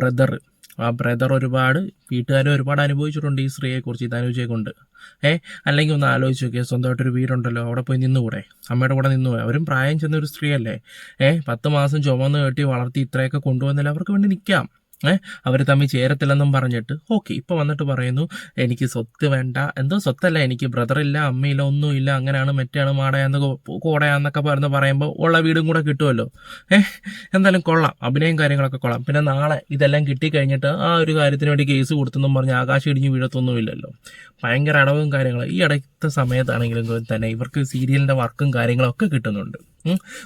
ബ്രദർ ഒരുപാട് വീട്ടുകാരും ഒരുപാട് അനുഭവിച്ചിട്ടുണ്ട് ഈ സ്ത്രീയെക്കുറിച്ച്, ഈ തനുജയെ കൊണ്ട്. അല്ലെങ്കിൽ ഒന്ന് ആലോചിച്ച് നോക്കിയാൽ, സ്വന്തമായിട്ടൊരു വീടുണ്ടല്ലോ, അവിടെ പോയി നിന്നുകൂടെ, അമ്മയുടെ കൂടെ നിന്നുകൂടെ. അവരും പ്രായം ചെന്ന ഒരു സ്ത്രീയല്ലേ, 10 മാസം ചുമന്ന് കെട്ടി വളർത്തി ഇത്രയൊക്കെ കൊണ്ടുവന്നില്ല, അവർക്ക് വേണ്ടി നിൽക്കാം. അവർ തമ്മിൽ ചേരത്തില്ലെന്നും പറഞ്ഞിട്ട് ഓക്കെ, ഇപ്പൊ വന്നിട്ട് പറയുന്നു എനിക്ക് സ്വത്ത് വേണ്ട, എന്തോ സ്വത്തല്ല, എനിക്ക് ബ്രദറില്ല, അമ്മയില്ല, ഒന്നുമില്ല, അങ്ങനെയാണ് മറ്റാണ് മാടയാന്നൊക്കെ കോടയാന്നൊക്കെ പറയുമ്പോൾ ഉള്ള വീടും കൂടെ കിട്ടുമല്ലോ. എന്തായാലും കൊള്ളാം, അഭിനയം കാര്യങ്ങളൊക്കെ കൊള്ളാം. പിന്നെ നാളെ ഇതെല്ലാം കിട്ടിക്കഴിഞ്ഞിട്ട് ആ ഒരു കാര്യത്തിന് വേണ്ടി കേസ് കൊടുത്തെന്നും പറഞ്ഞ് ആകാശം ഇടിഞ്ഞ് വീഴത്തൊന്നുമില്ലല്ലോ. ഭയങ്കര അടവും കാര്യങ്ങളും. ഈ അടുത്ത സമയത്താണെങ്കിലും തന്നെ ഇവർക്ക് സീരിയലിന്റെ വർക്കും കാര്യങ്ങളൊക്കെ കിട്ടുന്നുണ്ട്.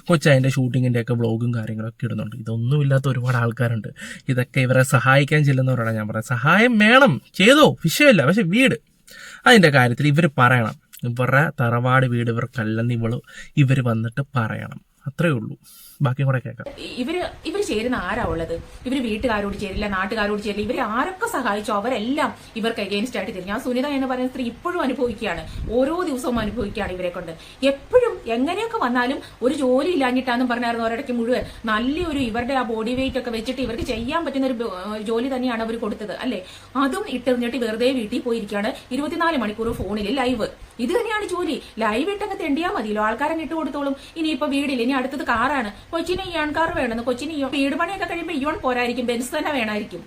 കൊച്ചതിൻ്റെ ഷൂട്ടിങ്ങിൻ്റെ ഒക്കെ വ്ളോഗും കാര്യങ്ങളൊക്കെ ഇടുന്നുണ്ട്. ഇതൊന്നുമില്ലാത്ത ഒരുപാട് ആൾക്കാരുണ്ട്. ഇതൊക്കെ ഇവരെ സഹായിക്കാൻ ചെല്ലുന്നവരാണ് ഞാൻ പറയാം. സഹായം വേണം, ചെയ്തോ, വിഷയമില്ല. പക്ഷെ വീട്, അതിൻ്റെ കാര്യത്തിൽ ഇവർ പറയണം, ഇവരുടെ തറവാട് വീട് ഇവർക്കല്ലെന്ന് ഇവർ വന്നിട്ട് പറയണം. അത്രേ ഉള്ളൂ. ബാക്കി കൂടെ കേൾക്കാം. ഇവര് ചേരുന്ന ആരാ ഉള്ളത്? ഇവര് വീട്ടുകാരോട് ചേരില്ല, നാട്ടുകാരോട് ചേരില്ല. ഇവരെ ആരൊക്കെ സഹായിച്ചോ അവരെല്ലാം ഇവർക്ക് അഗെയിൻസ്റ്റ് ആയിട്ട് തരും. ഞാൻ സുനിത എന്ന് പറയുന്ന സ്ത്രീ ഇപ്പോഴും അനുഭവിക്കുകയാണ്, ഓരോ ദിവസവും അനുഭവിക്കുകയാണ് ഇവരെ കൊണ്ട്. എപ്പോഴും എങ്ങനെയൊക്കെ വന്നാലും ഒരു ജോലി ഇല്ലാഞ്ഞിട്ടാന്നും പറഞ്ഞായിരുന്നു ഒരിടയ്ക്ക് മുഴുവൻ. നല്ലൊരു ഇവരുടെ ആ ബോഡി വെയിറ്റ് ഒക്കെ വെച്ചിട്ട് ഇവർക്ക് ചെയ്യാൻ പറ്റുന്ന ഒരു ജോലി തന്നെയാണ് അവർ കൊടുത്തത് അല്ലെ. അതും ഇട്ടെറിഞ്ഞിട്ട് വെറുതെ വീട്ടിൽ പോയിരിക്കുകയാണ്. 24 മണിക്കൂർ ഫോണിൽ ലൈവ്. ഇത് തന്നെയാണ് ജോലി. ലൈവ് ഇട്ടങ്ങ് തെണ്ടിയാ മതിയല്ലോ, ആൾക്കാരെ ഇട്ട് കൊടുത്തോളും. ഇനിയിപ്പോ വീടില്ല, ഇനി അടുത്തത് കാറാണ്. കൊച്ചിന് ഇയോൺ കാർ വേണമെന്ന്, കൊച്ചിന് വീട് പണിയൊക്കെ കഴിയുമ്പോൾ ഇയോൺ പോരായിരിക്കും, ബെൻസ് തന്നെ വേണമായിരിക്കും.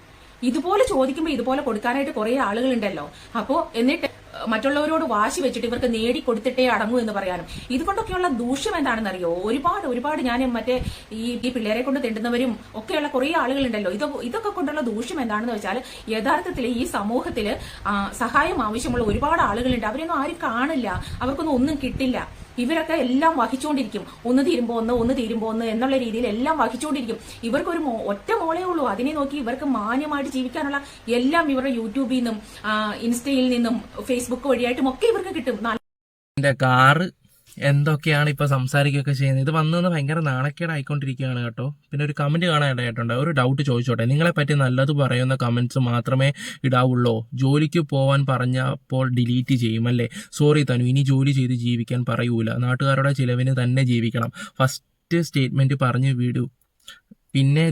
ഇതുപോലെ ചോദിക്കുമ്പോൾ ഇതുപോലെ കൊടുക്കാനായിട്ട് കുറെ ആളുകളുണ്ടല്ലോ. അപ്പോ എന്നിട്ട് മറ്റുള്ളവരോട് വാശി വെച്ചിട്ട് ഇവർക്ക് നേടിക്കൊടുത്തിട്ടേ അടങ്ങൂ എന്ന് പറയാനും. ഇതുകൊണ്ടൊക്കെയുള്ള ദൂഷ്യം എന്താണെന്നറിയോ? ഒരുപാട് ഞാൻ മറ്റേ ഈ പിള്ളേരെ കൊണ്ട് തെണ്ടുന്നവരും ഒക്കെയുള്ള കുറെ ആളുകളുണ്ടല്ലോ. ഇതൊക്കെ കൊണ്ടുള്ള ദൂഷ്യം എന്താണെന്ന് വെച്ചാൽ യഥാർത്ഥത്തിൽ ഈ സമൂഹത്തിൽ സഹായം ആവശ്യമുള്ള ഒരുപാട് ആളുകളുണ്ട്. അവരൊന്നും ആരും കാണില്ല, അവർക്കൊന്നും ഒന്നും കിട്ടില്ല. ഇവരൊക്കെ എല്ലാം വഹിച്ചുകൊണ്ടിരിക്കും. ഒന്ന് തീരുമ്പോ ഒന്ന് എന്നുള്ള രീതിയിൽ എല്ലാം വഹിച്ചുകൊണ്ടിരിക്കും. ഇവർക്കൊരു ഒറ്റ മോളേ ഉള്ളൂ. അതിനെ നോക്കി ഇവർക്ക് മാന്യമായിട്ട് ജീവിക്കാനുള്ള എല്ലാം ഇവരുടെ യൂട്യൂബിൽ നിന്നും ഇൻസ്റ്റയിൽ നിന്നും ഫേസ്ബുക്ക് വഴിയായിട്ടും ഒക്കെ ഇവർക്ക് കിട്ടും. കാറ് എന്തൊക്കെയാണ് ഇപ്പൊ സംസാരിക്കുകയൊക്കെ ചെയ്യുന്നത്. ഇത് വന്നു ഭയങ്കര നാണക്കേടായിക്കൊണ്ടിരിക്കുകയാണ് കേട്ടോ. പിന്നെ ഒരു കമന്റ് കാണാനായിട്ടുണ്ട്. ഒരു ഡൗട്ട് ചോദിച്ചോട്ടെ, നിങ്ങളെ പറ്റി നല്ലത് പറയുന്ന കമന്റ്സ് മാത്രമേ ഇടാവുള്ളൂ? ജോലിക്ക് പോവാൻ പറഞ്ഞപ്പോൾ ഡിലീറ്റ് ചെയ്യും അല്ലേ? സോറി തനു, ഇനി ജോലി ചെയ്ത് ജീവിക്കാൻ പറയൂല, നാട്ടുകാരുടെ ചിലവിന് തന്നെ ജീവിക്കണം. ഫസ്റ്റ് സ്റ്റേറ്റ്മെന്റ് പറഞ്ഞു വിടൂ. പിന്നെ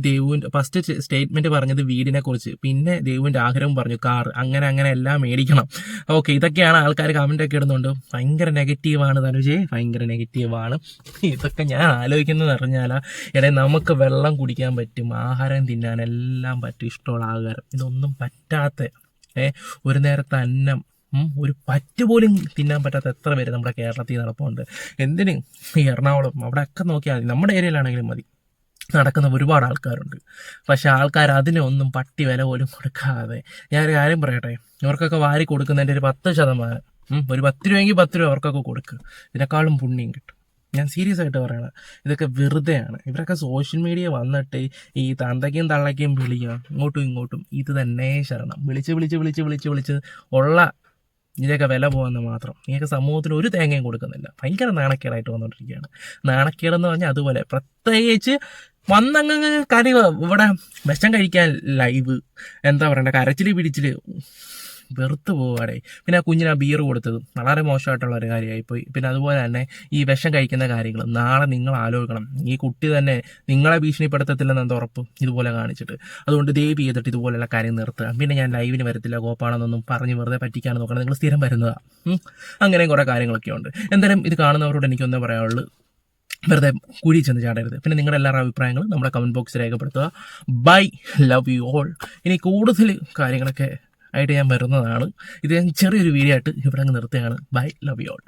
ഫസ്റ്റ് സ്റ്റേറ്റ്മെന്റ് പറഞ്ഞത് വീടിനെ കുറിച്ച്, പിന്നെ ദേവുവിന്റെ ആഗ്രഹം പറഞ്ഞു കാർ, അങ്ങനെ എല്ലാം മേടിക്കണം. ഓക്കെ, ഇതൊക്കെയാണ് ആൾക്കാർ കമന്റ് ഒക്കെ ഇടുന്നുണ്ട്. ഭയങ്കര നെഗറ്റീവാണ് തനുജേ, ഭയങ്കര നെഗറ്റീവാണ്. ഇതൊക്കെ ഞാൻ ആലോചിക്കുന്നത് പറഞ്ഞാൽ നമുക്ക് വെള്ളം കുടിക്കാൻ പറ്റും, ആഹാരം തിന്നാൻ എല്ലാം പറ്റും, ഇഷ്ടമുള്ള ആഹാരം. ഇതൊന്നും പറ്റാത്ത ഒരു നേരത്തെ അന്നം ഒരു പറ്റ് പോലും തിന്നാൻ പറ്റാത്ത എത്ര പേര് നമ്മുടെ കേരളത്തിൽ നടപ്പുണ്ട്. എന്തിന് ഈ എറണാകുളം അവിടെയൊക്കെ നോക്കിയാൽ മതി, നമ്മുടെ ഏരിയയിലാണെങ്കിലും മതി, നടക്കുന്ന ഒരുപാട് ആൾക്കാരുണ്ട്. പക്ഷെ ആൾക്കാർ അതിനൊന്നും പട്ടി വില പോലും കൊടുക്കാതെ, ഞാനൊരു കാര്യം പറയട്ടെ, ഇവർക്കൊക്കെ വാരി കൊടുക്കുന്നതിൻ്റെ ഒരു 10%, ഒരു 10 രൂപയെങ്കിൽ 10 രൂപ അവർക്കൊക്കെ കൊടുക്കുക, ഇതിനേക്കാളും പുണ്യം കിട്ടും. ഞാൻ സീരിയസ് ആയിട്ട് പറയണം, ഇതൊക്കെ വെറുതെയാണ്. ഇവരൊക്കെ സോഷ്യൽ മീഡിയ വന്നിട്ട് ഈ തന്തയ്ക്കും തള്ളയ്ക്കും വിളിക്കുക, ഇങ്ങോട്ടും ഇങ്ങോട്ടും, ഇത് തന്നെ ശരണം. വിളിച്ച് ഉള്ള ഇതിനൊക്കെ വില പോകുന്നത് മാത്രം. നിങ്ങൾക്ക് സമൂഹത്തിന് ഒരു തേങ്ങയും കൊടുക്കുന്നില്ല. ഭയങ്കര നാണക്കേടായിട്ട് വന്നുകൊണ്ടിരിക്കുകയാണ്. നാണക്കേടെന്ന് പറഞ്ഞാൽ അതുപോലെ പ്രത്യേകിച്ച് വന്നങ്ങ് ഇവിടെ വിഷം കഴിക്കാൻ ലൈവ്, എന്താ പറയണ്ട, കരച്ചില് പിടിച്ചില് വെറുത്ത് പോവാടെ. പിന്നെ ആ കുഞ്ഞിന് ആ ബിയർ കൊടുത്തത് വളരെ മോശമായിട്ടുള്ള ഒരു കാര്യമായിപ്പോയി. പിന്നെ അതുപോലെ തന്നെ ഈ വിഷം കഴിക്കുന്ന കാര്യങ്ങൾ നാളെ നിങ്ങൾ ആലോചിക്കണം. ഈ കുട്ടി തന്നെ നിങ്ങളെ ഭീഷണിപ്പെടുത്തത്തില്ലെന്ന് എന്താ ഉറപ്പ് ഇതുപോലെ കാണിച്ചിട്ട്? അതുകൊണ്ട് ദയവ് ചെയ്തിട്ട് ഇതുപോലെയുള്ള കാര്യം നിർത്തുക. പിന്നെ ഞാൻ ലൈവിന് വരത്തില്ല കോപ്പാണെന്നൊന്നും പറഞ്ഞ് വെറുതെ പറ്റിക്കാൻ നോക്കണം. നിങ്ങൾ സ്ഥിരം വരുന്നതാണ്. അങ്ങനെ കുറേ കാര്യങ്ങളൊക്കെ ഉണ്ട്. എന്തായാലും ഇത് കാണുന്നവരോട് എനിക്കൊന്നേ പറയാനുള്ളൂ, വെറുതെ കുഴി ചെന്ന് ചാടരുത്. പിന്നെ നിങ്ങളുടെ എല്ലാവരുടെ അഭിപ്രായങ്ങളും നമ്മുടെ കമന്റ് ബോക്സിൽ രേഖപ്പെടുത്തുക. Bye, love you all. ഇനി കൂടുതൽ കാര്യങ്ങളൊക്കെ ആയിട്ട് ഞാൻ വരുന്നതാണ്. ഇത് ഞാൻ ചെറിയൊരു വീഡിയോ ആയിട്ട് ഇവിടെ അങ്ങ് നിർത്തുകയാണ്. Bye, love you all.